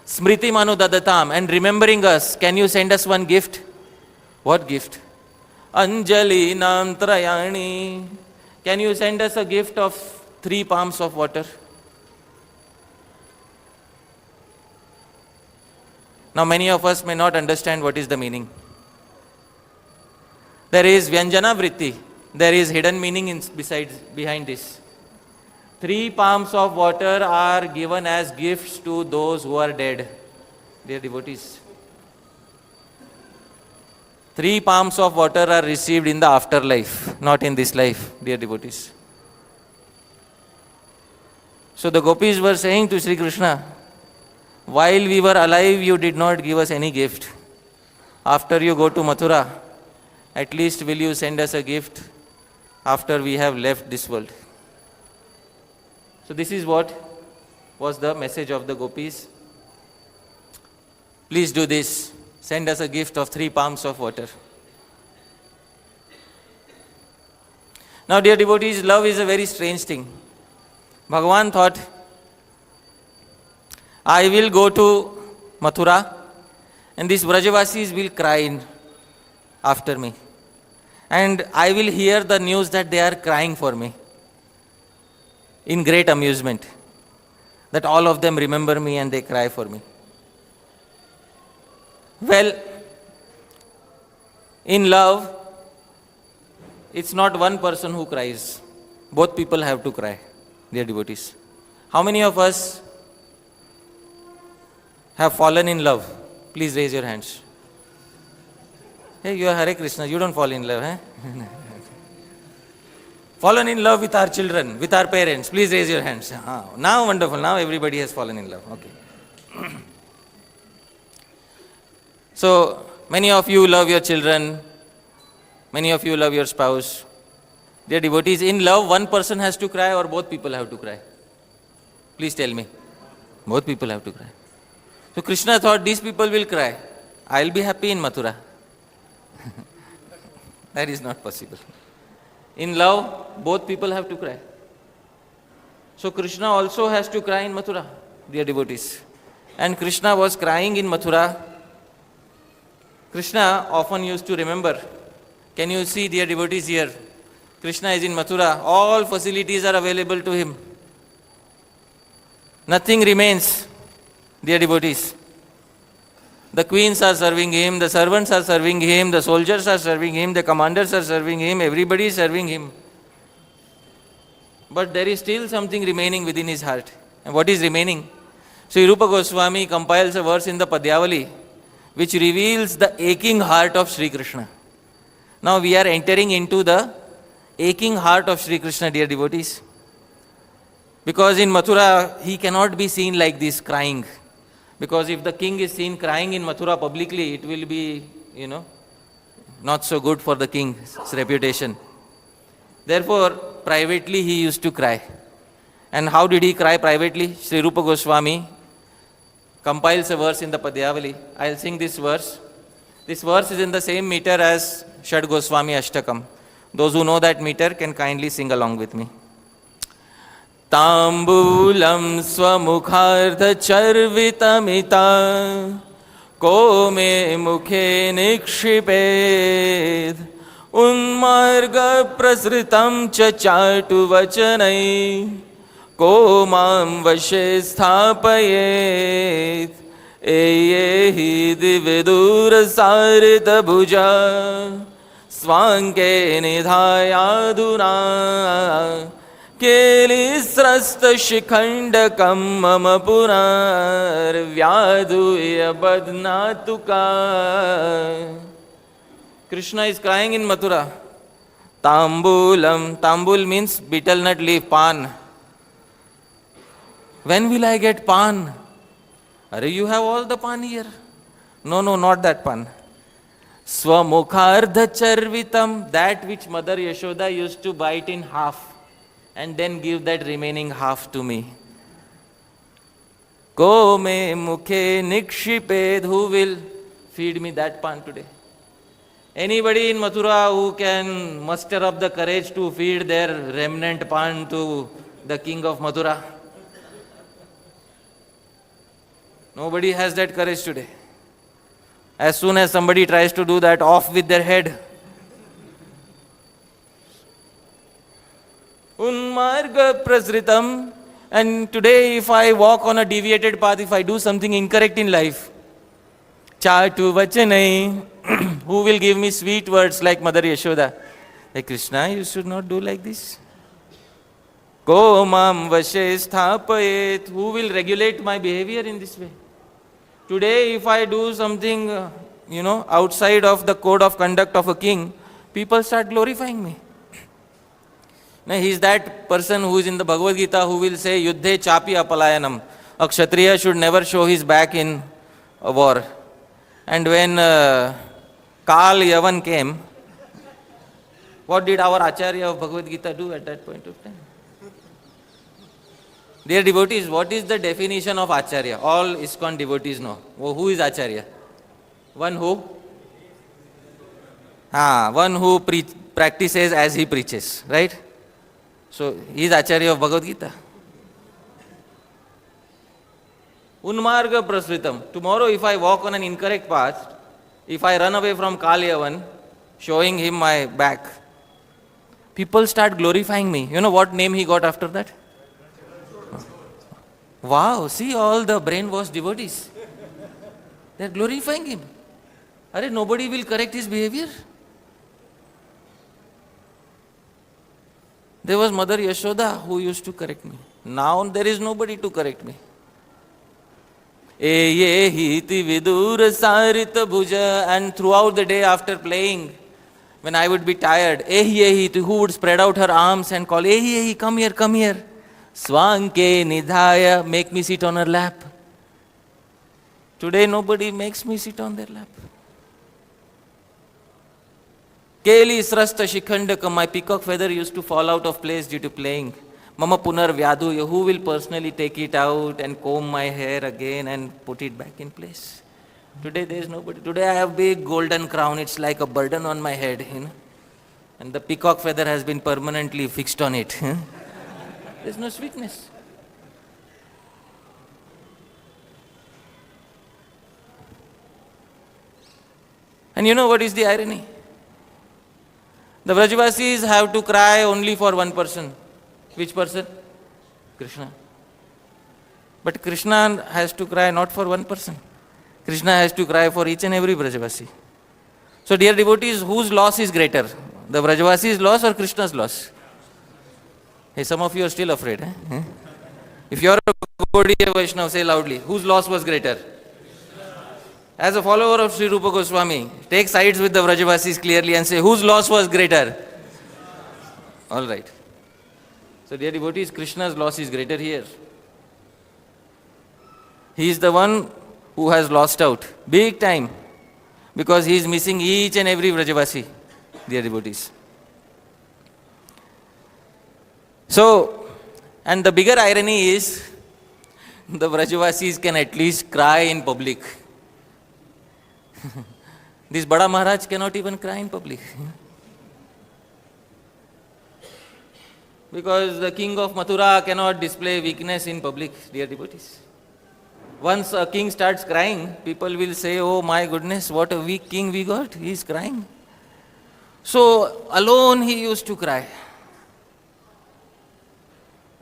Smriti manu dadatam, and remembering us, can you send us one gift? What gift? Anjalinam trayani. Can you send us a gift of 3 palms of water? Now many of us may not understand what is the meaning. There is Vyanjana Vritti. There is hidden meaning behind this. 3 palms of water are given as gifts to those who are dead. Dear devotees, 3 palms of water are received in the afterlife, not in this life, dear devotees. So the gopis were saying to Sri Kṛṣṇa, while we were alive, you did not give us any gift. After you go to Mathura, at least will you send us a gift after we have left this world? So this is what was the message of the gopis. Please do this. Send us a gift of 3 palms of water. Now, dear devotees, love is a very strange thing. Bhagavan thought, I will go to Mathura and these Brajavasis will cry after me. And I will hear the news that they are crying for me in great amusement. That all of them remember me and they cry for me. Well, in love, it's not one person who cries. Both people have to cry, dear devotees. How many of us have fallen in love? Please raise your hands. Hey, you are Hare Krishna, you don't fall in love, eh? Fallen in love with our children, with our parents. Please raise your hands. Now wonderful, now everybody has fallen in love. Okay. So, many of you love your children, many of you love your spouse. Dear devotees, in love, one person has to cry or both people have to cry? Please tell me. Both people have to cry. So Krishna thought these people will cry. I'll be happy in Mathura. That is not possible. In love, both people have to cry. So Krishna also has to cry in Mathura, dear devotees. And Krishna was crying in Mathura. Krishna often used to remember. Can you see, dear devotees, here? Krishna is in Mathura. All facilities are available to him. Nothing remains, dear devotees. The queens are serving him, the servants are serving him, the soldiers are serving him, the commanders are serving him, everybody is serving him. But there is still something remaining within his heart. And what is remaining? Śrī Rupa Gosvāmī compiles a verse in the Padyavali which reveals the aching heart of Śrī Kṛṣṇa. Now we are entering into the aching heart of Śrī Kṛṣṇa, dear devotees. Because in Mathura, he cannot be seen like this, crying. Because if the king is seen crying in Mathura publicly, it will be, not so good for the king's reputation. Therefore, privately he used to cry. And how did he cry privately? Śrī Rupa Gosvāmī compiles a verse in the Padyavali. I'll sing this verse. This verse is in the same meter as Shad Gosvāmī Ashtakam. Those who know that meter can kindly sing along with me. Tambulam swamukhartha charvitamita ko me mukhe nikshiped unmarga prasritam cha chatu vachanai ko mam vashe sthapayet eyehi dividur sarita bhuja svanke nidhayaduna Kelisrasta shikhandakam mama punar vyaduya badnatuka. Krishna is crying in Mathura. Tambulam. Tambul means betel nut leaf, pan. When will I get pan? Are you have all the pan here? No, not that pan. Swamukhartha charvitam, that which Mother Yashoda used to bite in half and then give that remaining half to me. Ko me mukhe nikshiped, who will feed me that pan today? Anybody in Mathura who can muster up the courage to feed their remnant pan to the king of Mathura? Nobody has that courage today. As soon as somebody tries to do that, off with their head. Unmarga prasritam. And today if I walk on a deviated path, if I do something incorrect in life, chatu vachanai, who will give me sweet words like Mother Yashoda? Hey Krishna, you should not do like this. Ko mam vashe sthapayet, who will regulate my behavior in this way? Today if I do something, outside of the code of conduct of a king, people start glorifying me. Now, he is that person who is in the Bhagavad Gita who will say, Yuddhe chapi apalayanam. A Kshatriya should never show his back in a war. And when Kal Yavan came, what did our Acharya of Bhagavad Gita do at that point of time? Dear devotees, what is the definition of Acharya? All ISKCON devotees know. Who is Acharya? One who? One who practices as he preaches, right? So, he is Acharya of Bhagavad Gita. unmarga prasritam. Tomorrow if I walk on an incorrect path, if I run away from Kalyavan, showing him my back, people start glorifying me. You know what name he got after that? Wow, see all the brainwashed devotees. They are glorifying him. Are nobody will correct his behavior? There was Mother Yashoda who used to correct me. Now there is nobody to correct me. Hiti vidur sarita bhuja. And throughout the day after playing, when I would be tired, who would spread out her arms and call, come here, come here. Swanke nidhaya, make me sit on her lap. Today nobody makes me sit on their lap. Keli srasta shikhandaka, my peacock feather used to fall out of place due to playing. Mama punar vyadu, who will personally take it out and comb my hair again and put it back in place? Today there is nobody. Today I have big golden crown, it's like a burden on my head, and the peacock feather has been permanently fixed on it. There is no sweetness. And you know what is the irony? The Vrajavasis have to cry only for one person. Which person? Krishna. But Krishna has to cry not for one person. Krishna has to cry for each and every Vrajavasi. So dear devotees, whose loss is greater? The Vrajavasi's loss or Krishna's loss? Hey, some of you are still afraid. If you are a Gaudiya Vaishnava, say loudly, whose loss was greater? As a follower of Śrī Rupa Gosvāmī, take sides with the Vrajavasis clearly and say, whose loss was greater? All right. So dear devotees, Krishna's loss is greater here. He is the one who has lost out, big time, because he is missing each and every Vrajavasi, dear devotees. So, and the bigger irony is, the Vrajavasis can at least cry in public. This Bada Maharaj cannot even cry in public. Because the king of Mathura cannot display weakness in public, dear devotees. Once a king starts crying, people will say, oh my goodness, what a weak king we got, he is crying. So, alone he used to cry.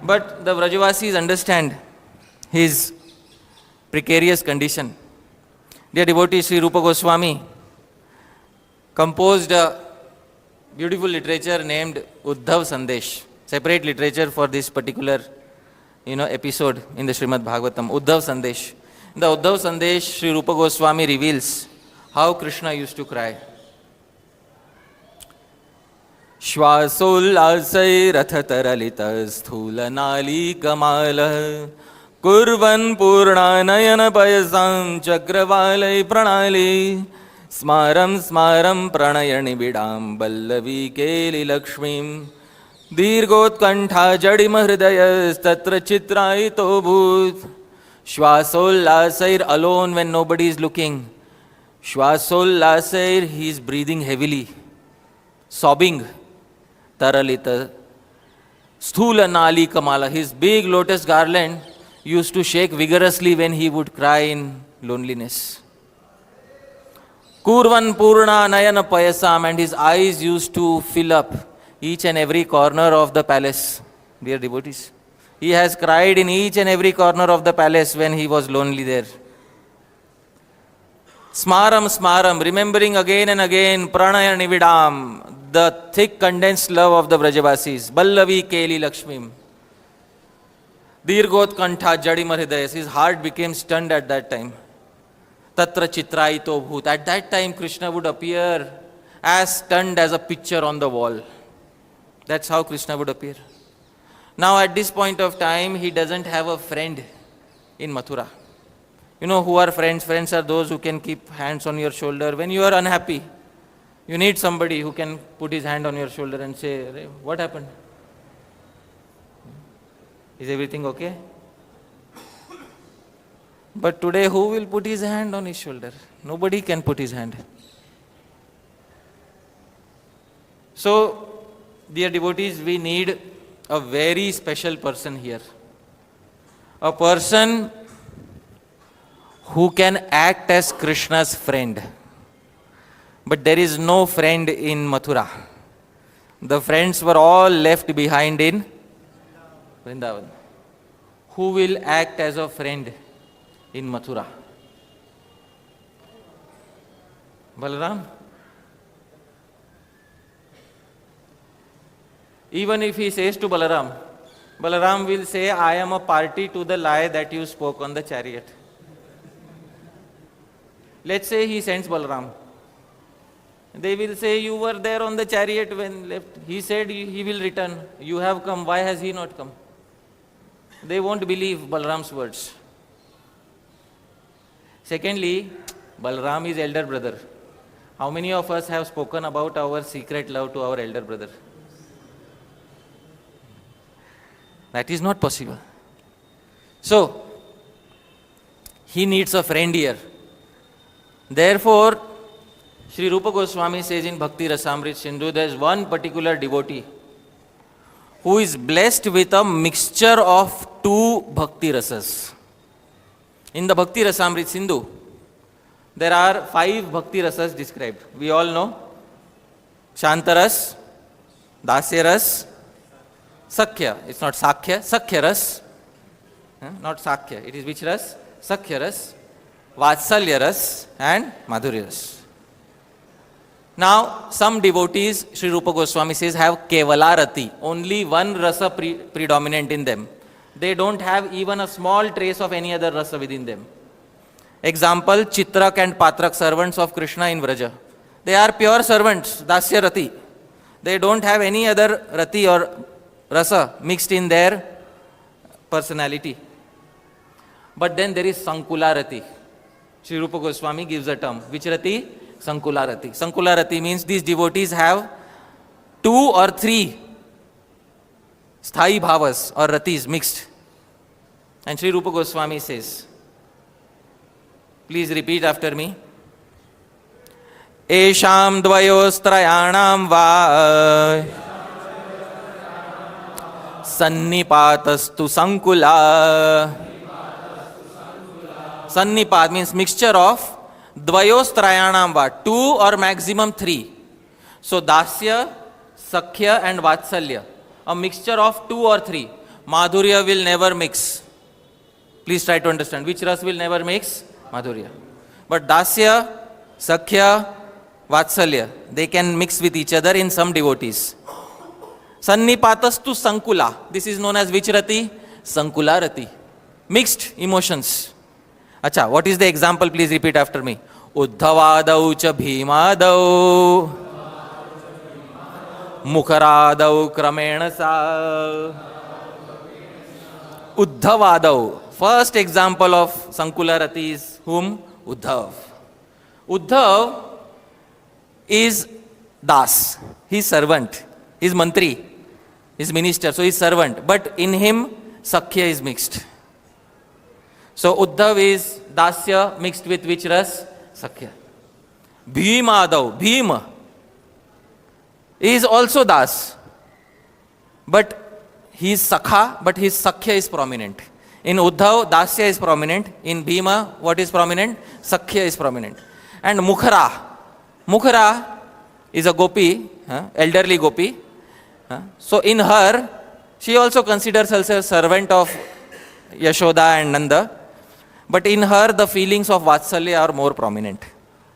But the Vrajavasis understand his precarious condition. Dear devotees, Śrī Rupa Gosvāmī composed a beautiful literature named Uddhava Sandesh, separate literature for this particular episode in the Srimad Bhagavatam, Uddhava Sandesh. In the Uddhava Sandesh, Śrī Rupa Gosvāmī reveals how Krishna used to cry. Shvasollasai rathataralita sthula nali kamala kurvan purnanayana payasam chakravalai pranali smaram smaram pranayani vidam ballavi keli lakshmim dirghotkantha jadima hridayas tatra chitrayito bhut. Shvasollasai, alone when nobody is looking. Shvasollasai, he is breathing heavily, sobbing. Taralita sthula nali kamala, his big lotus garland used to shake vigorously when he would cry in loneliness. Kurvan purna nayana payasam, and his eyes used to fill up each and every corner of the palace. Dear devotees, he has cried in each and every corner of the palace when he was lonely there. Smaram smaram, remembering again and again, pranaya nividam, the thick condensed love of the Vrajavasis. Ballavi keli lakshmim. Dirghotkantha jadima hridayas, his heart became stunned at that time. Tatra chitrayito bhut, at that time Krishna would appear as stunned as a picture on the wall. That's how Krishna would appear. Now at this point of time, he doesn't have a friend in Mathura. You know who are friends? Friends are those who can keep hands on your shoulder. When you are unhappy, you need somebody who can put his hand on your shoulder and say, what happened? Is everything okay? But today, who will put his hand on his shoulder? Nobody can put his hand. So, dear devotees, we need a very special person here. A person who can act as Krishna's friend. But there is no friend in Mathura. The friends were all left behind in Vrindavan. Who will act as a friend in Mathura? Balaram? Even if he says to Balaram, Balaram will say, I am a party to the lie that you spoke on the chariot. Let's say he sends Balaram. They will say, you were there on the chariot when left. He said he will return. You have come. Why has he not come? They won't believe Balaram's words. Secondly, Balaram is elder brother. How many of us have spoken about our secret love to our elder brother? That is not possible. So, he needs a friend here. Therefore, Sri Rupa Goswami says in Bhakti Rasamrit Sindhu, there is one particular devotee who is blessed with a mixture of two Bhakti Rasas. In the Bhakti Rasamrit Sindhu, there are 5 Bhakti Rasas described. We all know Shantaras, Dasyaras, Sakhya. It's not Sakhya, Sakhyaras. Not Sakhya. It is which ras? Sakhyaras, Vatsalyaras and Madhuryaras. Now, some devotees, Sri Rupa Goswami says, have Kevalarati, only one rasa predominant in them. They don't have even a small trace of any other rasa within them. Example, Chitrak and Patrak, servants of Krishna in Vraja. They are pure servants, Dasya Rati. They don't have any other Rati or rasa mixed in their personality. But then there is Sankula Rati. Sri Rupa Goswami gives a term. Which Rati? Sankula Rati. Sankula Rati means these devotees have 2 or 3 sthai bhavas or ratis mixed. And Sri Rupa Goswami says, please repeat after me. Esham dvayostrayanam va sannipatastu sankula. Sannipat means mixture of dvayostrayanam va, 2 or maximum 3. So Dasya, Sakhya and Vatsalya, a mixture of 2 or 3. Madhurya will never mix. Please try to understand. Which ras will never mix? Madhurya. But Dasya, Sakhya, Vatsalya, they can mix with each other in some devotees. Sannipatastu sankula. This is known as which rati? Sankula rati. Mixed emotions. Acha, what is the example? Please repeat after me. Uddhavadau cha bhimadau mukhāravindaṁ kramena sa. Uddhavadau. First example of Sankula Rati is whom? Uddhava. Uddhava is das, his servant, his mantri, his minister, so his servant. But in him, Sakhya is mixed. So Uddhava is Dasya mixed with which ras? Sakhya. Bhimadau, Bhima is also Das. But he is Sakha, but his Sakhya is prominent. In Uddhava, Dasya is prominent. In Bhima, what is prominent? Sakhya is prominent. And Mukhara. Mukhara is a gopi, elderly gopi. So in her, she also considers herself servant of Yashoda and Nanda. But in her, the feelings of Vatsalya are more prominent.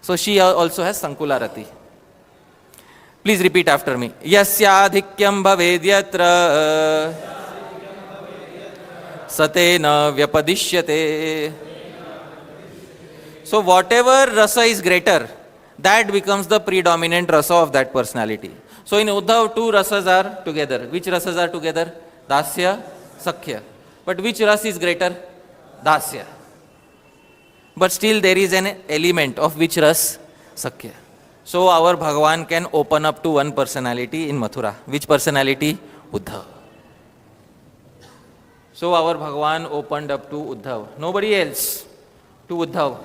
So she also has Sankula Rati. Please repeat after me. Yasyadhikyam bhavedyatra satena vyapadishyate. So whatever rasa is greater, that becomes the predominant rasa of that personality. So in Uddhava, 2 rasas are together. Which rasas are together? Dasya, Sakhya. But which rasa is greater? Dasya. But still there is an element of which ras? Sakhya. So our Bhagavan can open up to one personality in Mathura. Which personality? Uddhava. So our Bhagavan opened up to Uddhava. Nobody else to Uddhava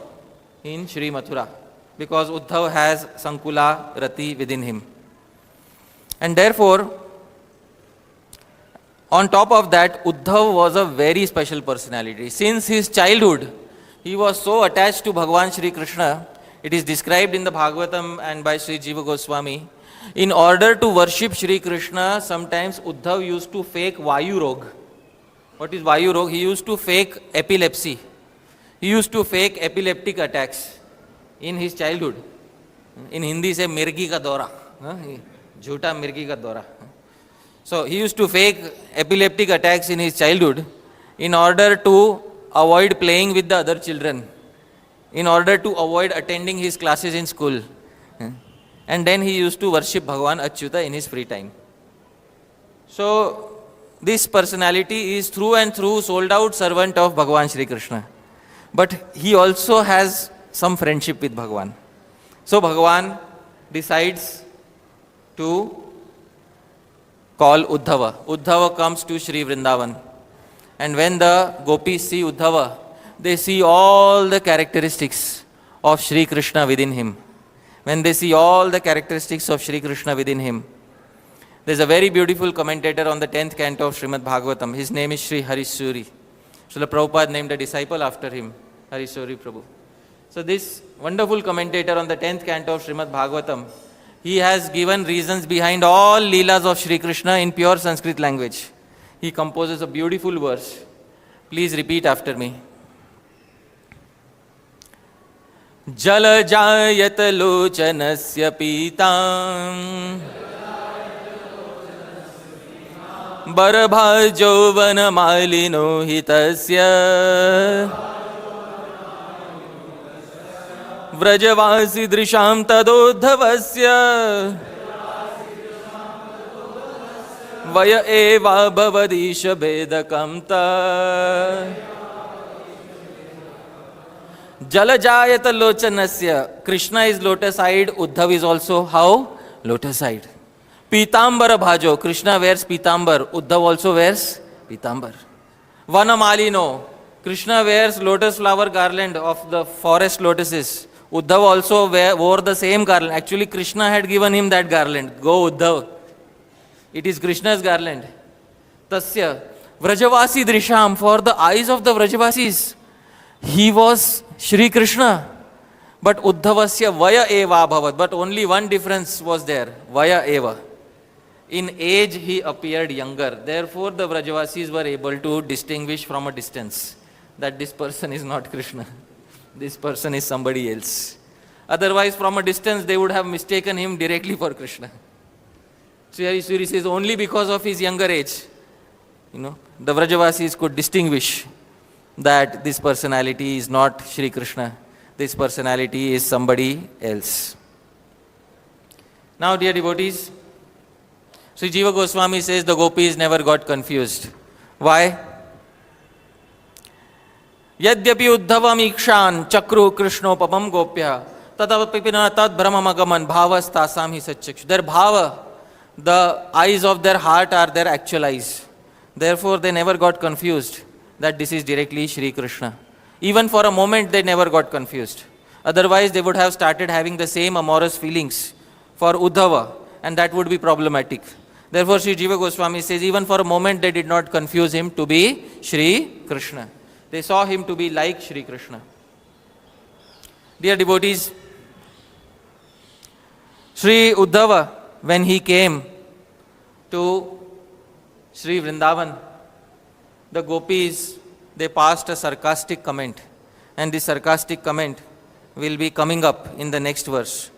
in Shri Mathura. Because Uddhava has Sankula Rati within him. And therefore, on top of that, Uddhava was a very special personality. Since his childhood, He was so attached to Bhagavan Śrī Kṛṣṇa. It is described in the Bhagavatam and by Śrī Jiva Gosvāmī. In order to worship Śrī Kṛṣṇa, sometimes Uddhava used to fake Vayu Rog. What is Vayu Rog? He used to fake epilepsy. He used to fake epileptic attacks in his childhood. In Hindi say mirgi ka dora. Jhuta mirgi ka dora. So he used to fake epileptic attacks in his childhood in order to avoid playing with the other children, in order to avoid attending his classes in school. And then he used to worship Bhagavan Achyuta in his free time. So this personality is through and through sold out servant of Bhagavan Śrī Kṛṣṇa. But he also has some friendship with Bhagavan. So Bhagavan decides to call Uddhava. Uddhava comes to Shri Vrindavan. And when the gopis see Uddhava, they see all the characteristics of Shri Kṛṣṇa within him. When they see all the characteristics of Shri Kṛṣṇa within him, there's a very beautiful commentator on the 10th canto of Srimad Bhagavatam. His name is Sri Harisuri. Srila Prabhupada named a disciple after him, Harisuri Prabhu. So this wonderful commentator on the 10th canto of Srimad Bhagavatam, he has given reasons behind all leelas of Shri Kṛṣṇa in pure Sanskrit language. He composes a beautiful verse. Please repeat after me. Jala jayat locanasya pītāṁ barbhajovana-mālino hitasya vrajavasi drisham tadoddhavasya vaya-eva bhavadisha bedakam ta Jalajayata locanasya. Krishna is lotus-eyed. Uddhava is also how? Lotus-eyed. Pītāmbara-bhajo. Krishna wears pītāmbar. Uddhava also wears pītāmbar. Vana-mālino. Krishna wears lotus flower garland of the forest lotuses. Uddhava also wore the same garland. Actually, Krishna had given him that garland. Go Uddhava. It is Krishna's garland. Tasya. Vrajavasi drisham. For the eyes of the Vrajavasis, he was Shri Kṛṣṇa, but Uddhavasya Vaya Eva Bhavat. But only one difference was there, Vaya Eva. In age he appeared younger. Therefore the Vrajavasis were able to distinguish from a distance that this person is not Krishna. This person is somebody else. Otherwise from a distance they would have mistaken him directly for Krishna. Sri Harisuri says only because of his younger age, the Vrajavasis could distinguish that this personality is not Shri Kṛṣṇa. This personality is somebody else. Now, dear devotees, Sri Jiva Gosvāmī says the gopis never got confused. Why? Yadyapi uddhavam ikshan chakru krishnopamam gopya tadapipina tad brahmamagaman bhavas tasam hi satchakshu. Their bhava, the eyes of their heart are their actual eyes. Therefore, they never got confused that this is directly Shri Kṛṣṇa. Even for a moment they never got confused. Otherwise they would have started having the same amorous feelings for Uddhava, and that would be problematic. Therefore Sri Jiva Gosvāmī says even for a moment they did not confuse him to be Shri Kṛṣṇa. They saw him to be like Shri Kṛṣṇa. Dear devotees, Sri Uddhava, when he came to Sri Vrindavan, the gopis, they passed a sarcastic comment, and this sarcastic comment will be coming up in the next verse,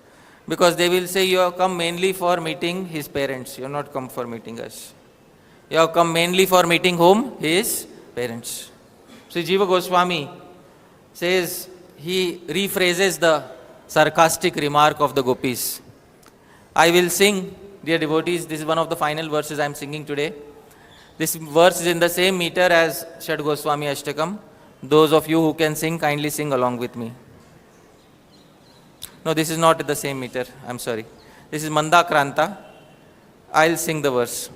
because they will say, you have come mainly for meeting his parents, you have not come for meeting us. You have come mainly for meeting whom? His parents. Sri Jiva Gosvāmī says, he rephrases the sarcastic remark of the gopis. I will sing, dear devotees, this is one of the final verses I am singing today. This verse is in the same meter as Shad Goswami Ashtakam. Those of you who can sing, kindly sing along with me. No, this is not the same meter. I'm sorry. This is Manda Kranta. I'll sing the verse.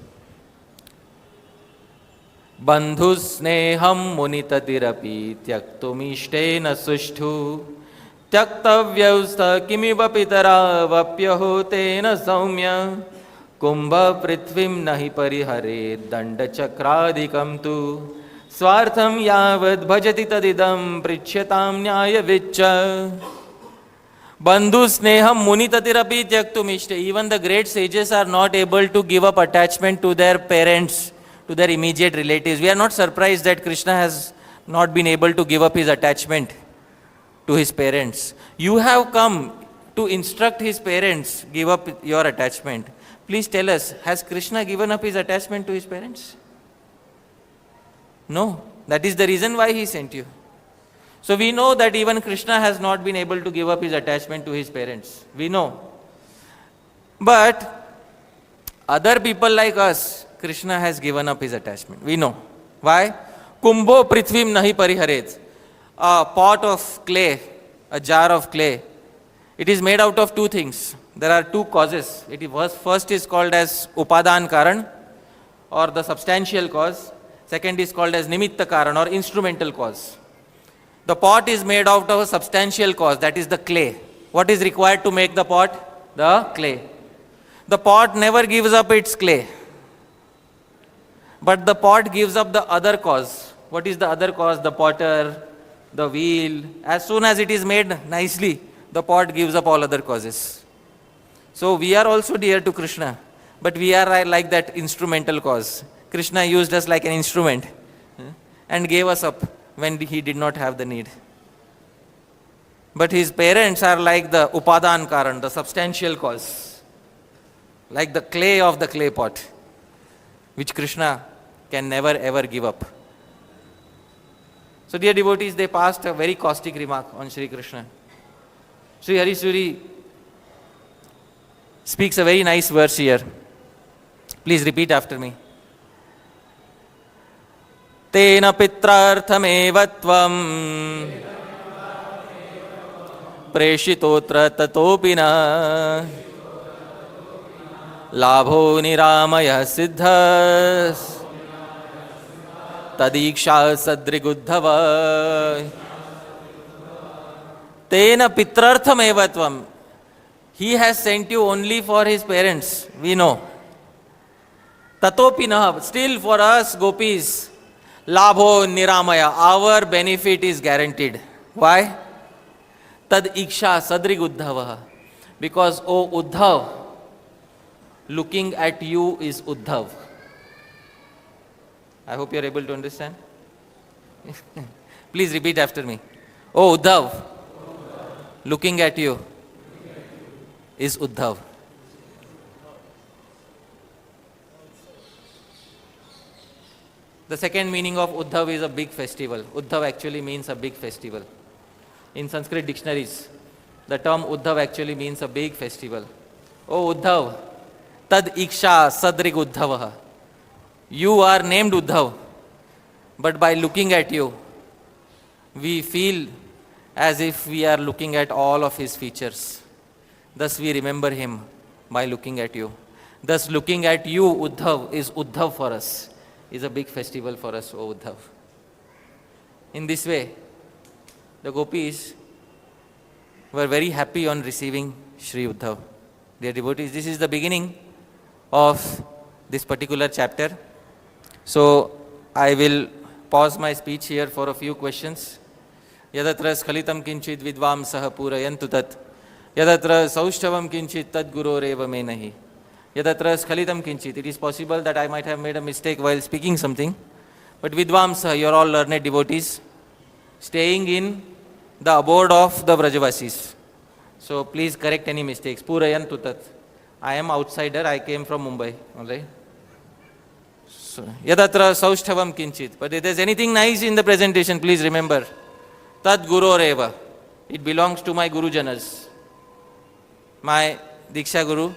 Bandhus sneham munitadirapi tyaktumishtena sushtu tyaktavyausta kimiva pitara vapyahotena saumya kumbha prithvim nahi parihare danda chakradikam tu Swartham yavad bhajati tadidam prichyataṁ nyāya-vicca. Bandhu sneham munitatirapī tyaktumishte. Even the great sages are not able to give up attachment to their parents, to their immediate relatives. We are not surprised that Krishna has not been able to give up his attachment to his parents. You have come to instruct his parents, give up your attachment. Please tell us, has Krishna given up his attachment to his parents? No. That is the reason why he sent you. So we know that even Krishna has not been able to give up his attachment to his parents. We know. But other people like us, Krishna has given up his attachment. We know. Why? Kumbho prithvim nahi pariharet. A pot of clay, a jar of clay, it is made out of two things. There are two causes. First is called as upadan karan, or the substantial cause. Second is called as nimitta karan, or instrumental cause. The pot is made out of a substantial cause, that is the clay. What is required to make the pot? The clay. The pot never gives up its clay. But the pot gives up the other cause. What is the other cause? The potter, the wheel. As soon as it is made nicely, the pot gives up all other causes. So we are also dear to Krishna, but we are like that instrumental cause. Krishna used us like an instrument and gave us up when he did not have the need. But his parents are like the upadan karan, the substantial cause, like the clay of the clay pot, which Krishna can never ever give up. So dear devotees, they passed a very caustic remark on Sri Krishna. Sri Hari Suri speaks a very nice verse here. Please repeat after me. Tena pitrarthameva tvam preshitotra tatopina labho niramaya siddhas tadiksha sadriguddhava. Tena pitrarthameva tvam. He has sent you only for his parents, we know. Tatopina, still for us gopis, labho niramaya, our benefit is guaranteed. Why? Tad iksha sadrig uddhava. Because, O Uddhav, looking at you is Uddhav. I hope you are able to understand. Please repeat after me. O Uddhav, looking at you is Uddhav. The second meaning of Uddhav is a big festival. Uddhav actually means a big festival. In Sanskrit dictionaries, the term Uddhav actually means a big festival. Oh Uddhav, tad iksha sadrig uddhavaha. You are named Uddhav, but by looking at you, we feel as if we are looking at all of his features. Thus we remember him by looking at you. Thus looking at you, Uddhav, is Uddhav for us, is a big festival for us, O Uddhav. In this way, the gopis were very happy on receiving Shri Uddhav. Dear devotees, this is the beginning of this particular chapter. So I will pause my speech here for a few questions. Yadatra skhalitam kinchit vidvam saha purayantu tat. Yadatra saushthavam kinchit tad guroreva me nahi. Yadatra skhalitam kinchit. It is possible that I might have made a mistake while speaking something. But vidvam saha, you are all learned devotees, staying in the abode of the Vrajavasis. So please correct any mistakes. Purayantu tat. I am outsider, I came from Mumbai. Alright? So, yadatra saushthavam kinchit. But if there is anything nice in the presentation, please remember. Tad guroreva. It belongs to my Gurujanas. My Diksha Guru,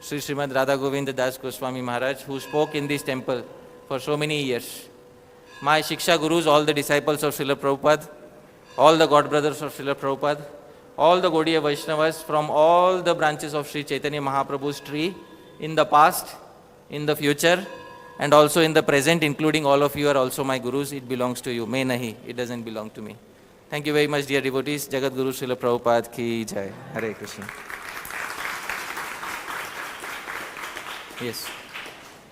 Sri Srimad Radha Govinda Das Gosvāmī Maharaj, who spoke in this temple for so many years. My Shiksha Gurus, all the disciples of Srila Prabhupada, all the God brothers of Srila Prabhupada, all the Gaudiya Vaishnavas from all the branches of Sri Chaitanya Mahaprabhu's tree, in the past, in the future, and also in the present, including all of you are also my Gurus. It belongs to you. May nahi, it doesn't belong to me. Thank you very much, dear devotees. Jagat Guru Srila Prabhupada ki jai. Hare Krishna. Yes.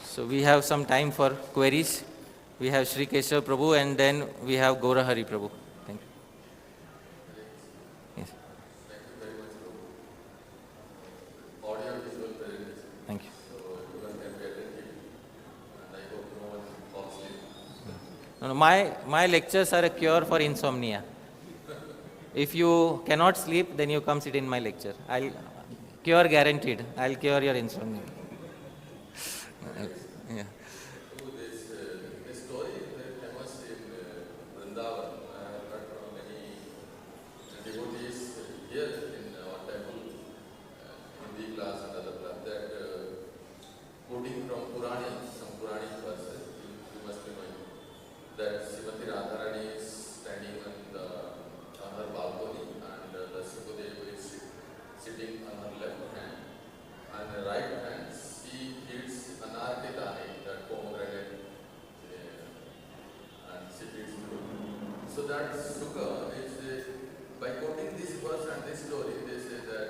So we have some time for queries. we have Sri Keshav Prabhu, and then we have Gaurahari Prabhu. Thank you. Yes. Thank you very much, Prabhu. Audio visual presentation. Thank you. So everyone can be attentive, and I hope no one falls asleep. No, my lectures are a cure for insomnia. If you cannot sleep, then you come sit in my lecture. I'll cure guaranteed. I'll cure your insomnia. Yeah. This story is very famous in Vrindavan. I have heard from many devotees here in our temple, Hindi class and other class, that quoting from Purani, some Purani verses, you must be knowing, that Srimati Radharani is standing on her balcony, and the Śukadeva is sitting on her left hand, and the right hand she feeds anarkitani, that pomegranate, and she feeds fruit. So that Sukha is, by quoting this verse and this story, they say that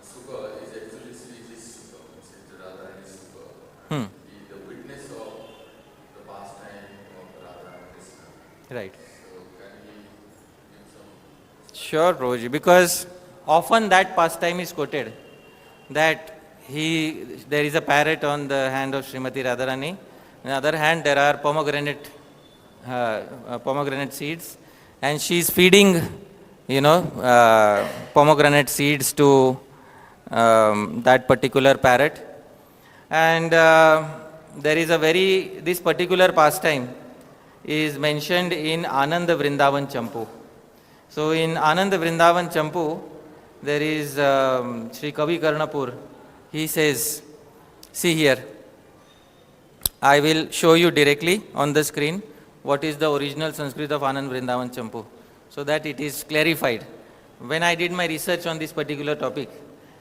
Sukha is actually śrī-śuka, Sister Radharani Sukha. He is the witness of the pastime of Radha and Kṛṣṇa. Right. So can he give some? Sure, Prabhuji, because often that pastime is quoted, that there is a parrot on the hand of Srimati Radharani. On the other hand, there are pomegranate seeds, and she is feeding, pomegranate seeds to that particular parrot. And there is this particular pastime is mentioned in Ananda Vrindavan Champu. So in Ananda Vrindavan Champu, there is Sri Kavi Karnapur. He says, see here, I will show you directly on the screen what is the original Sanskrit of Anand Vrindavan Champu, so that it is clarified. When I did my research on this particular topic,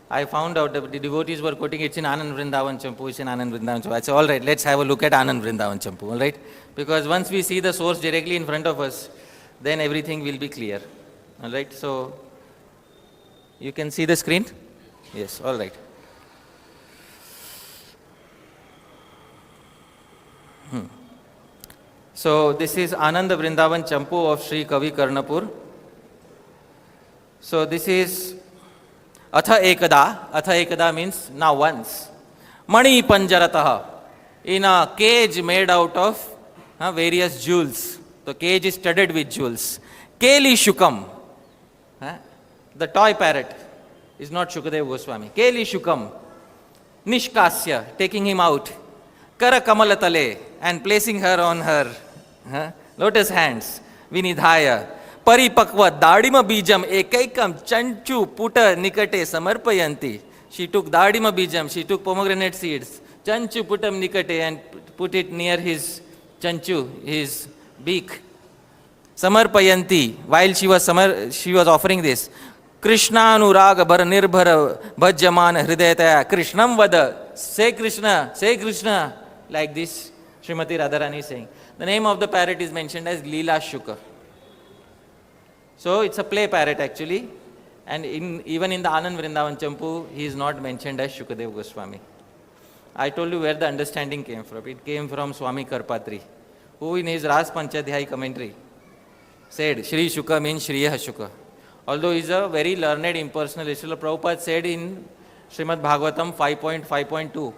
I found out that the devotees were quoting it's in Anand Vrindavan Champu, it's in Anand Vrindavan Champu. I said, all right, let's have a look at Anand Vrindavan Champu, all right? Because once we see the source directly in front of us, then everything will be clear, all right? So, you can see the screen? Yes, all right. So, this is Ananda Vrindavan Champu of Sri Kavi Karnapur. So, this is Atha Ekada. Atha Ekada means now once. Mani Panjarataha. In a cage made out of various jewels. The cage is studded with jewels. Keli Shukam. The toy parrot is not Śukadeva Gosvāmī. Keli Shukam. Nishkasya, taking him out. Kara Kamalatale, and placing her on her lotus hands. Vinidhaya. Paripakva Dadima Bijam Ekaikam Chanchu Puta Nikate Samarpayanti. She took Dadima Bijam, she took pomegranate seeds. Chanchu Putam Nikate, and put it near his Chanchu, his beak. Samarpayanti, while she was offering this. kṛṣṇa-anucaram nirbhara bhajyamana hridayataya Krishnam vada. Say Kṛṣṇa, like this Srimati Radharani is saying. The name of the parrot is mentioned as Leela Shuka. So it's a play parrot actually, and even in the Anand Vrindavan Champu, he is not mentioned as Śukadeva Gosvāmī. I told you where the understanding came from. It came from Swami Karpatri, who in his Ras Panchadhyay commentary said śrī-śuka means śrīyah-śuka. Although he is a very learned impersonalist, Srila Prabhupada said in Srimad Bhagavatam 5.5.2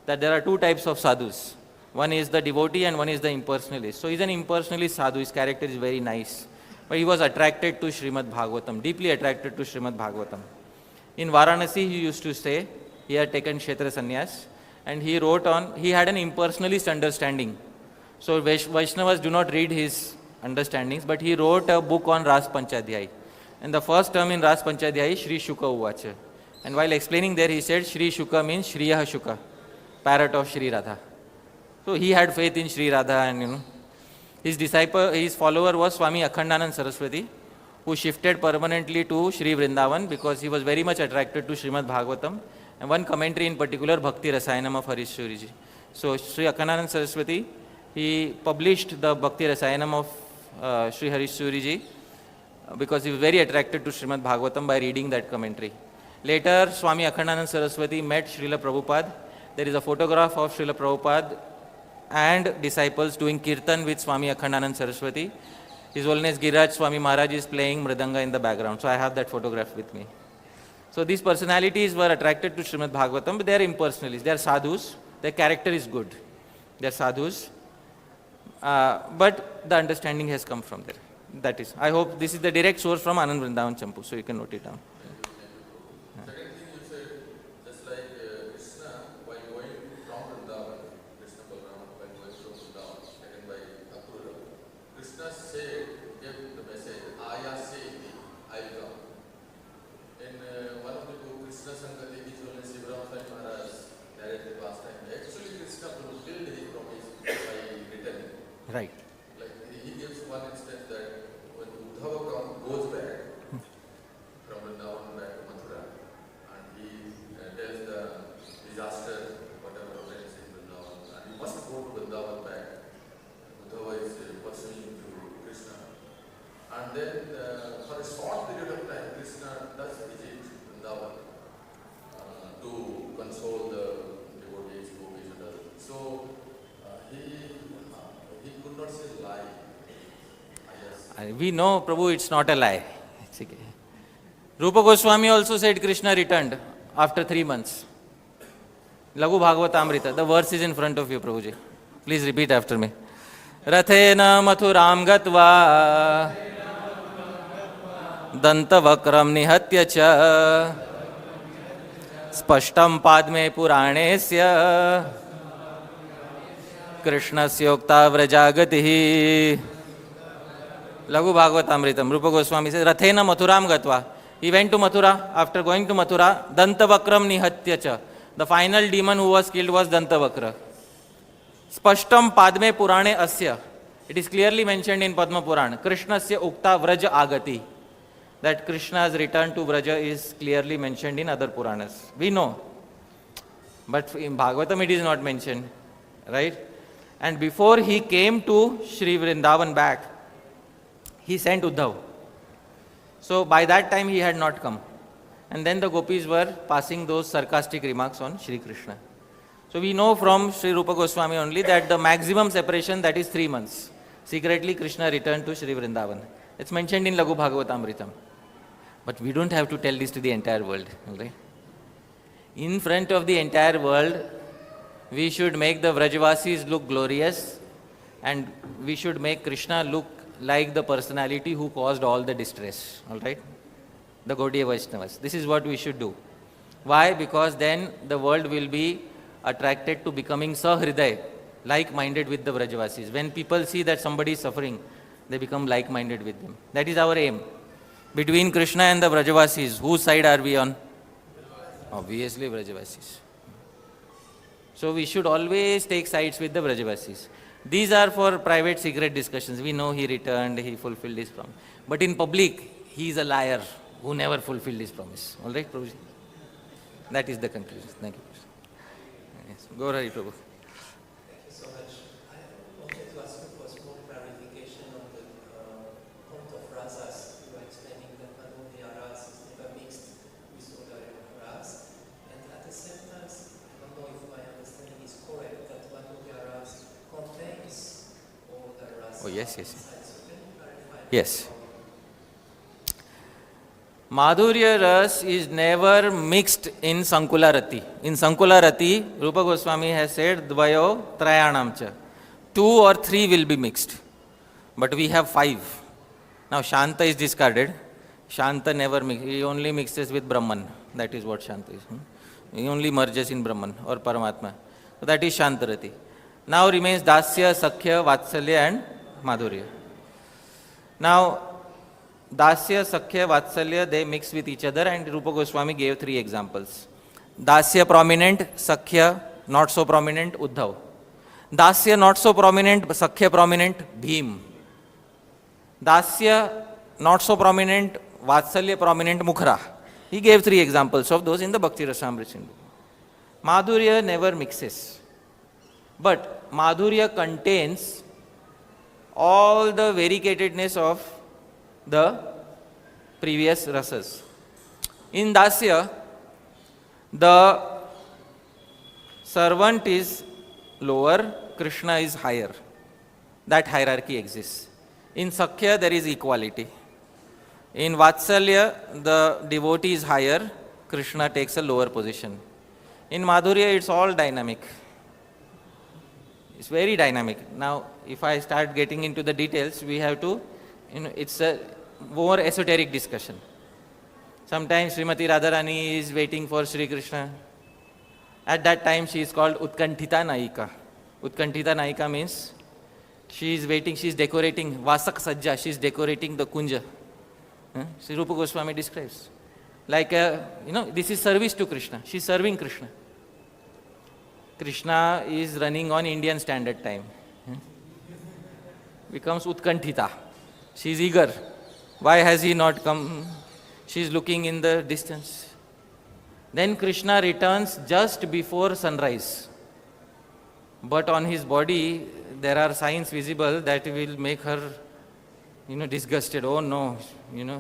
that there are two types of sadhus. One is the devotee and one is the impersonalist. So he is an impersonalist sadhu, his character is very nice. But he was attracted to Srimad Bhagavatam, deeply attracted to Srimad Bhagavatam. In Varanasi he used to stay, he had taken Kshetra Sannyas, and he had an impersonalist understanding. So Vaishnavas do not read his understandings, but he wrote a book on Ras Panchadhyay. And the first term in Ras Panchadhyay is śrī-śuka uvāca. And while explaining there, he said śrī-śuka means śrīyah-śuka, parrot of Shri Radha. So he had faith in Shri Radha, and his follower was Swami Akhandanand Saraswati, who shifted permanently to Shri Vrindavan because he was very much attracted to Srimad Bhagavatam, and one commentary in particular, Bhakti Rasayanam of Harishwariji. So Sri Akhandanand Saraswati, he published the Bhakti Rasayanam of Sri Harishwariji because he was very attracted to Srimad Bhagavatam by reading that commentary. Later, Swami Akhandanand Saraswati met Srila Prabhupada. There is a photograph of Srila Prabhupada and disciples doing kirtan with Swami Akhandanand Saraswati. His Holiness Giriraj Swami Maharaj is playing mridanga in the background. So I have that photograph with me. So these personalities were attracted to Srimad Bhagavatam, but they are impersonalists. They are sadhus. Their character is good. They are sadhus. But the understanding has come from there. That is. I hope this is the direct source from Anand Vrindavan Champu. So you can note it down. Second thing you said, just like Kṛṣṇa, while going from Vrindavan, Kṛṣṇa Balram, while going from Vrindavan, taken by approval, Kṛṣṇa said, gave the message, Ayase iti, I will come. In one of the book, Kṛṣṇa Sankati, which only Sivaram Swami Maharaj narrated last time, actually Kṛṣṇa fulfilled his promise by returning. Right. Like he gives one instance that when Uddhava goes back from Vrindavan back to Mathura, and he tells the disaster, whatever happens in Vrindavan, and he must go to Vrindavan back. Uddhava is pursuing to Kṛṣṇa. And then for a short period of time, Kṛṣṇa does visit Vrindavan to console the devotees, gopis and others. So he could not say lie. We know, Prabhu, it's not a lie. It's okay. Rupa Goswami also said Krishna returned after 3 months. Laghu Bhagavatamrita. The verse is in front of you, Prabhuji. Please repeat after me. Rathena mathuram gatva dantavakram nihatya cha spashtam padme puranesya kṛṣṇasya ukta vrajagatihi. Laghu Bhagavatamritam. Rupa Goswami says, Rathena mathuram gatva. He went to Mathura. After going to Mathura, Dantavakram nihatya cha. The final demon who was killed was Dantavakra. Spashtam padme purane asya. It is clearly mentioned in Padma Puran. Kṛṣṇasya ukta vraja agati. That Krishna's return to Vraja is clearly mentioned in other Puranas. We know. But in Bhagavatam it is not mentioned. Right? And before he came to Shri Vrindavan back, he sent Uddhava. So by that time he had not come. And then the gopis were passing those sarcastic remarks on Shri Krishna. So we know from Shri Rupa Goswami only that the maximum separation, that is 3 months. Secretly Krishna returned to Shri Vrindavan. It's mentioned in Laghu Bhagavatamritam. But we don't have to tell this to the entire world. Okay? In front of the entire world, we should make the Vrajavasis look glorious, and we should make Krishna look like the personality who caused all the distress. All right? The Gaudiya Vaishnavas. This is what we should do. Why? Because then the world will be attracted to becoming sahriday, like-minded with the Vrajavasis. When people see that somebody is suffering, they become like-minded with them. That is our aim. Between Krishna and the Vrajavasis, whose side are we on? Obviously Vrajavasis. So we should always take sides with the Vrajavasis. These are for private secret discussions. We know he returned, he fulfilled his promise. But in public, he is a liar who never fulfilled his promise. All right, Prabhuji? That is the conclusion. Thank you. Yes. Go Hari Prabhu. Thank you so much. I wanted to ask you for a small clarification on the point of rasas. You were explaining that Madhurya ras is never mixed with other ras. And at the same time, I don't know if my understanding is correct, that Madhurya ras contains all the ras. Oh, yes, yes. Inside. So can you clarify? Yes. Madhurya ras is never mixed in Sankula Rati. In Sankula Rati, Rupa Goswami has said, Dvayo Trayanam cha. 2 or 3 will be mixed. But we have 5. Now Shanta is discarded. Shanta never mixes. He only mixes with Brahman. That is what Shanta is. He only merges in Brahman or Paramatma. So that is Shantarati. Now remains Dasya, Sakhya, Vatsalya and Madhurya. Now, Dasya, Sakhya, Vatsalya, they mix with each other, and Rupa Goswami gave 3 examples. Dasya prominent, Sakhya not so prominent, Uddhava. Dasya not so prominent, Sakhya prominent, Bhim. Dasya not so prominent, Vatsalya prominent, Mukhara. He gave 3 examples of those in the Bhakti Rasamrita. Madhurya never mixes. But Madhurya contains all the variegatedness of the previous rasas. In Dasya, the servant is lower, Krishna is higher. That hierarchy exists. In Sakhya, there is equality. In Vatsalya, the devotee is higher, Krishna takes a lower position. In Madhurya, it's all dynamic. It's very dynamic. Now, if I start getting into the details, we have to, it's a more esoteric discussion. Sometimes Srimati Radharani is waiting for Sri Krishna. At that time, she is called Utkantita Naika. Utkantita Naika means she is waiting, she is decorating Vasak Sajja, she is decorating the Kunja. Sri Rupa Goswami describes. Like, this is service to Krishna. She is serving Krishna. Krishna is running on Indian Standard Time. Becomes Utkantita. She is eager. Why has he not come? She is looking in the distance. Then Krishna returns just before sunrise. But on his body, there are signs visible that will make her, disgusted. Oh no,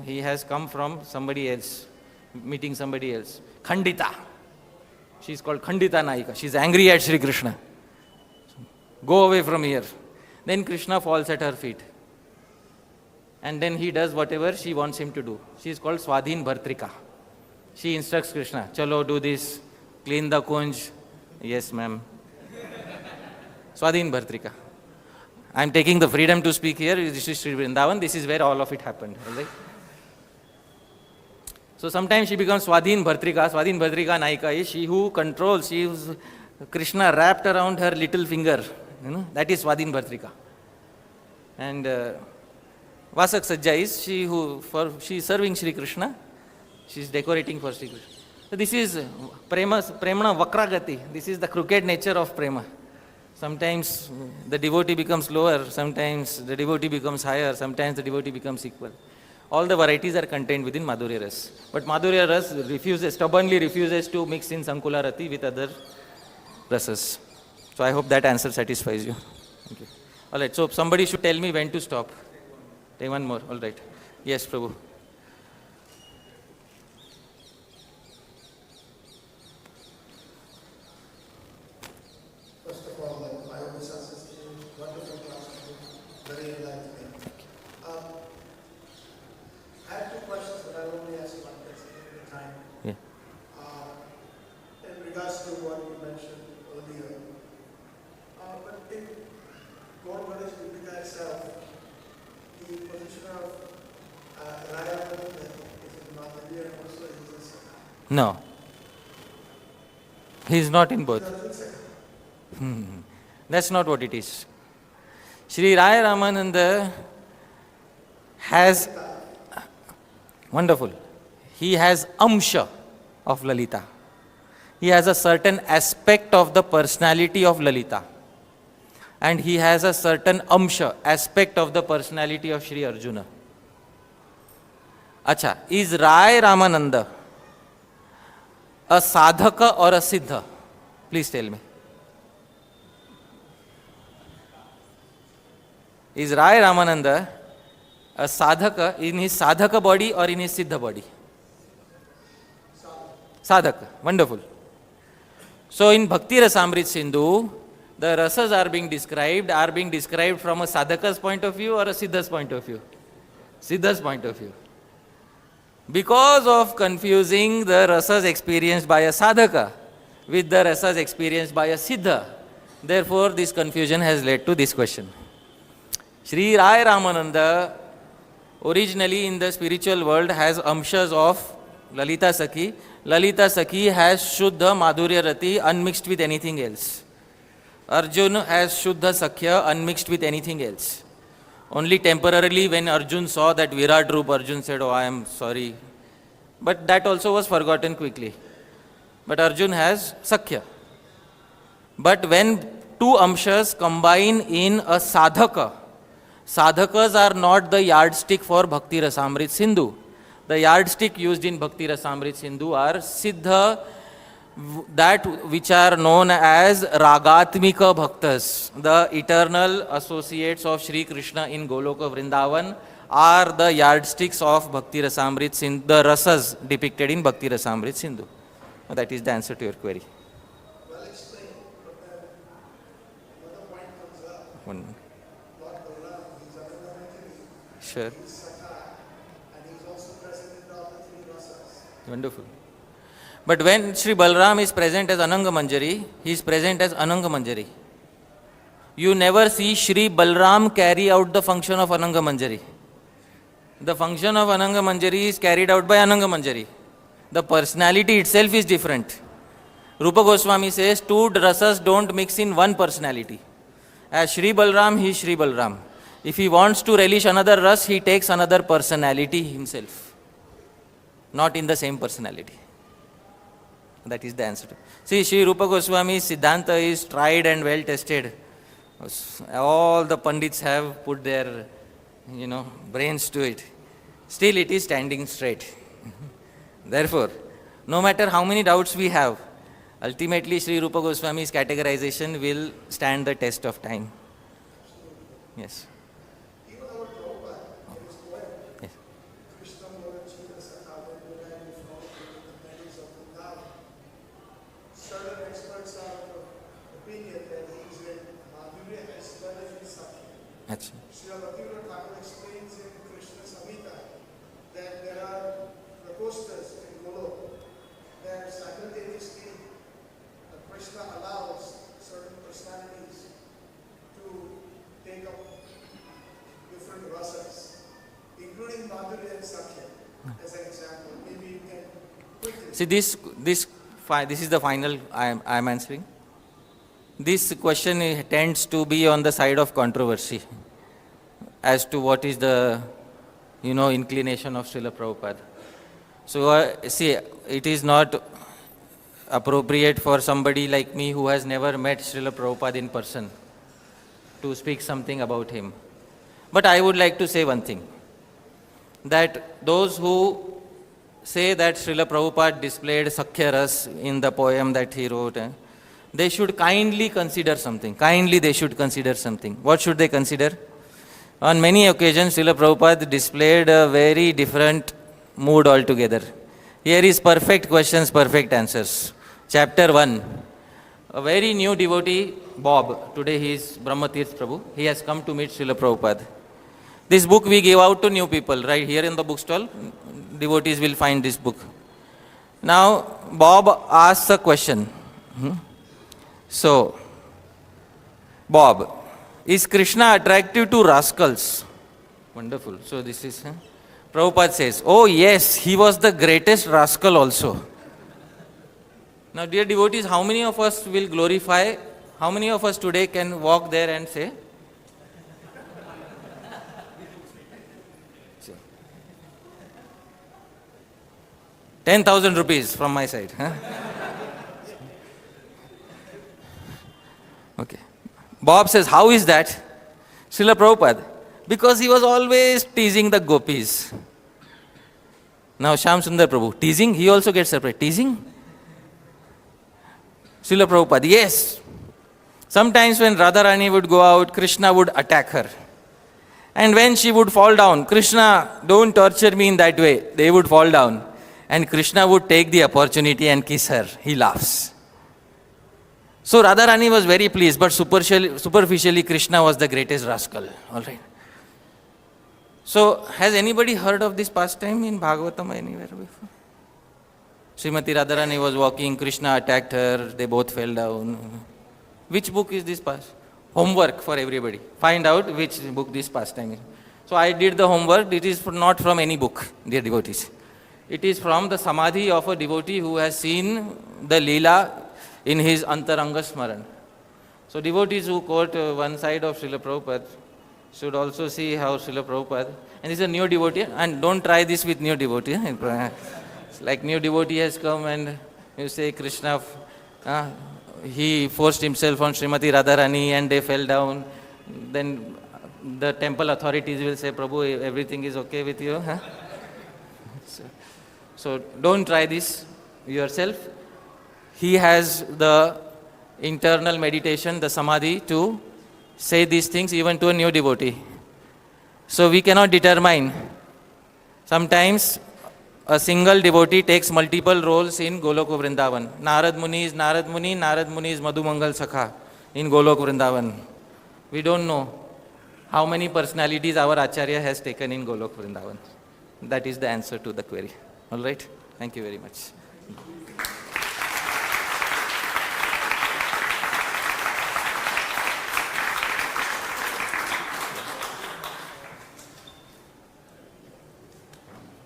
he has come from somebody else, meeting somebody else. Khandita. She is called Khandita Naika. She is angry at Sri Krishna. Go away from here. Then Krishna falls at her feet. And then he does whatever she wants him to do. She is called Swadhin Bhartrika. She instructs Krishna, chalo, do this, clean the kunj. Yes, ma'am. Swadhin Bhartrika. I am taking the freedom to speak here. This is Sri Vrindavan. This is where all of it happened. Right? So sometimes she becomes Swadhin Bhartrika. Swadhin Bhartrika Naika is she who controls, she who's Krishna wrapped around her little finger. That is Swadhin Bhartrika. And Vasak Sajja is she is serving Sri Krishna. She is decorating for Sri Krishna. So this is premana vakragati. This is the crooked nature of prema. Sometimes the devotee becomes lower, sometimes the devotee becomes higher, sometimes the devotee becomes equal. All the varieties are contained within Madhurya Ras. But Madhurya Ras stubbornly refuses to mix in Sankula Rati with other rasas. So I hope that answer satisfies you. Thank you. All right, so somebody should tell me when to stop. Take one more. All right. Yes, Prabhu. First of all, I always ask wonderful class, very enlightening. I have two questions, but I'll only ask one question at a time. Yeah. In regards to what you mentioned earlier, but in Lord Kṛṣṇa itself, the position of Radha is in Madhurya and also in this. No. He is not in both. That's not what it is. Sri Raya Ramananda has, wonderful, he has amsha of Lalita. He has a certain aspect of the personality of Lalita. And he has a certain amsha, aspect of the personality of Sri Arjuna. Acha, is Raya Ramananda a sadhaka or a siddha? Please tell me. Is Raya Ramananda a sadhaka in his sadhaka body or in his siddha body? Sadhaka. Wonderful. So in Bhakti Rasamrit Sindhu, the rasas are being described from a sadhaka's point of view or a siddha's point of view? Siddha's point of view. Because of confusing the rasas experienced by a sadhaka with the rasas experienced by a siddha, therefore this confusion has led to this question. Sri Raya Ramananda originally in the spiritual world has amshas of Lalita Sakhi. Lalita Sakhi has Shuddha Madhurya Rati unmixed with anything else. Arjun has Shuddha Sakhya unmixed with anything else. Only temporarily when Arjun saw that Virat Roop, Arjun said, oh, I am sorry. But that also was forgotten quickly. But Arjun has Sakhya. But when two amshas combine in a sadhaka, sadhakas are not the yardstick for Bhakti Rasamrit Sindhu. The yardstick used in Bhakti Rasamrit Sindhu are siddha, that which are known as ragatmika bhaktas. The eternal associates of Sri Krishna in Goloka Vrindavan are the yardsticks of Bhakti Rasamrit Sindhu, the rasas depicted in Bhakti Rasamrit Sindhu. That is the answer to your query. Well explained. One. Lord Kṛṣṇa, he's Ananga-manjari, Sure. he's Sakha, and he's also present in all the three rasas. Wonderful. But when Sri Balram is present as Ananga Manjari, he is present as Ananga Manjari. You never see Sri Balram carry out the function of Ananga Manjari. The function of Ananga Manjari is carried out by Ananga Manjari. The personality itself is different. Rupa Goswami says two rasas don't mix in one personality. As Sri Balram, he is Sri Balram. If he wants to relish another ras, he takes another personality himself. Not in the same personality. That is the answer. See, Sri Rupa Goswami's Siddhanta is tried and well tested. All the Pandits have put their, brains to it. Still it is standing straight. Therefore, no matter how many doubts we have, ultimately Sri Rupa Goswami's categorization will stand the test of time. Yes. Even our Prabhupada, in his poem, Yes. Krishna Morachi Sakha, when we ran from the meadows of Uddhava, certain experts are of opinion that he is in apīvya as well as in Sakya. Achha. Srila Bhaktivinoda Thakur explains in Kṛṣṇa-samhita that there are prakostas in Golok that simultaneously Krishna allows certain personalities to take up different rasas, including Madhurya and Sakya, as an example. Maybe you can quickly. See, this is the final I am answering. This question tends to be on the side of controversy as to what is the, inclination of Srila Prabhupada. So, see, it is not appropriate for somebody like me who has never met Srila Prabhupada in person to speak something about him. But I would like to say one thing, that those who say that Srila Prabhupada displayed Sakhya Ras in the poem that he wrote, they should kindly consider something. Kindly they should consider something. What should they consider? On many occasions, Srila Prabhupada displayed a very different mood altogether. Here is perfect questions, perfect answers. Chapter 1. A very new devotee, Bob, today he is Brahmatirth Prabhu, he has come to meet Srila Prabhupada. This book we give out to new people, right here in the bookstall. Devotees will find this book. Now, Bob asks a question. So, Bob, is Krishna attractive to rascals? Wonderful. So this is, Prabhupada says, oh yes, he was the greatest rascal also. Now dear devotees, how many of us will glorify, how many of us today can walk there and say, 10,000 rupees from my side. Okay. Bob says, how is that? Srila Prabhupada, because he was always teasing the gopis. Now Shyam Sundar Prabhu, teasing, he also gets surprised. Teasing? Srila Prabhupada, yes. Sometimes when Radharani would go out, Krishna would attack her. And when she would fall down, Krishna, don't torture me in that way. They would fall down. And Krishna would take the opportunity and kiss her. He laughs. So Radharani was very pleased, but superficially Krishna was the greatest rascal. All right. So has anybody heard of this pastime in Bhagavatam anywhere before? Srimati Radharani was walking, Krishna attacked her, they both fell down. Which book is this past? Homework for everybody. Find out which book this pastime is. So I did the homework. It is not from any book, dear devotees. It is from the samadhi of a devotee who has seen the Leela in his Antaranga Smaran. So devotees who quote one side of Srila Prabhupada should also see how Srila Prabhupada, and this is a new devotee, and don't try this with new devotee. It's like new devotee has come and you say Krishna, he forced himself on Srimati Radharani and they fell down. Then the temple authorities will say, Prabhu, everything is okay with you. So don't try this yourself. He has the internal meditation, the samadhi to say these things even to a new devotee. So we cannot determine. Sometimes a single devotee takes multiple roles in Golok Vrindavan. Narad Muni is Narad Muni, Narad Muni is Madhumangal Sakha in Golok Vrindavan. We don't know how many personalities our Acharya has taken in Golok Vrindavan. That is the answer to the query. All right? Thank you very much.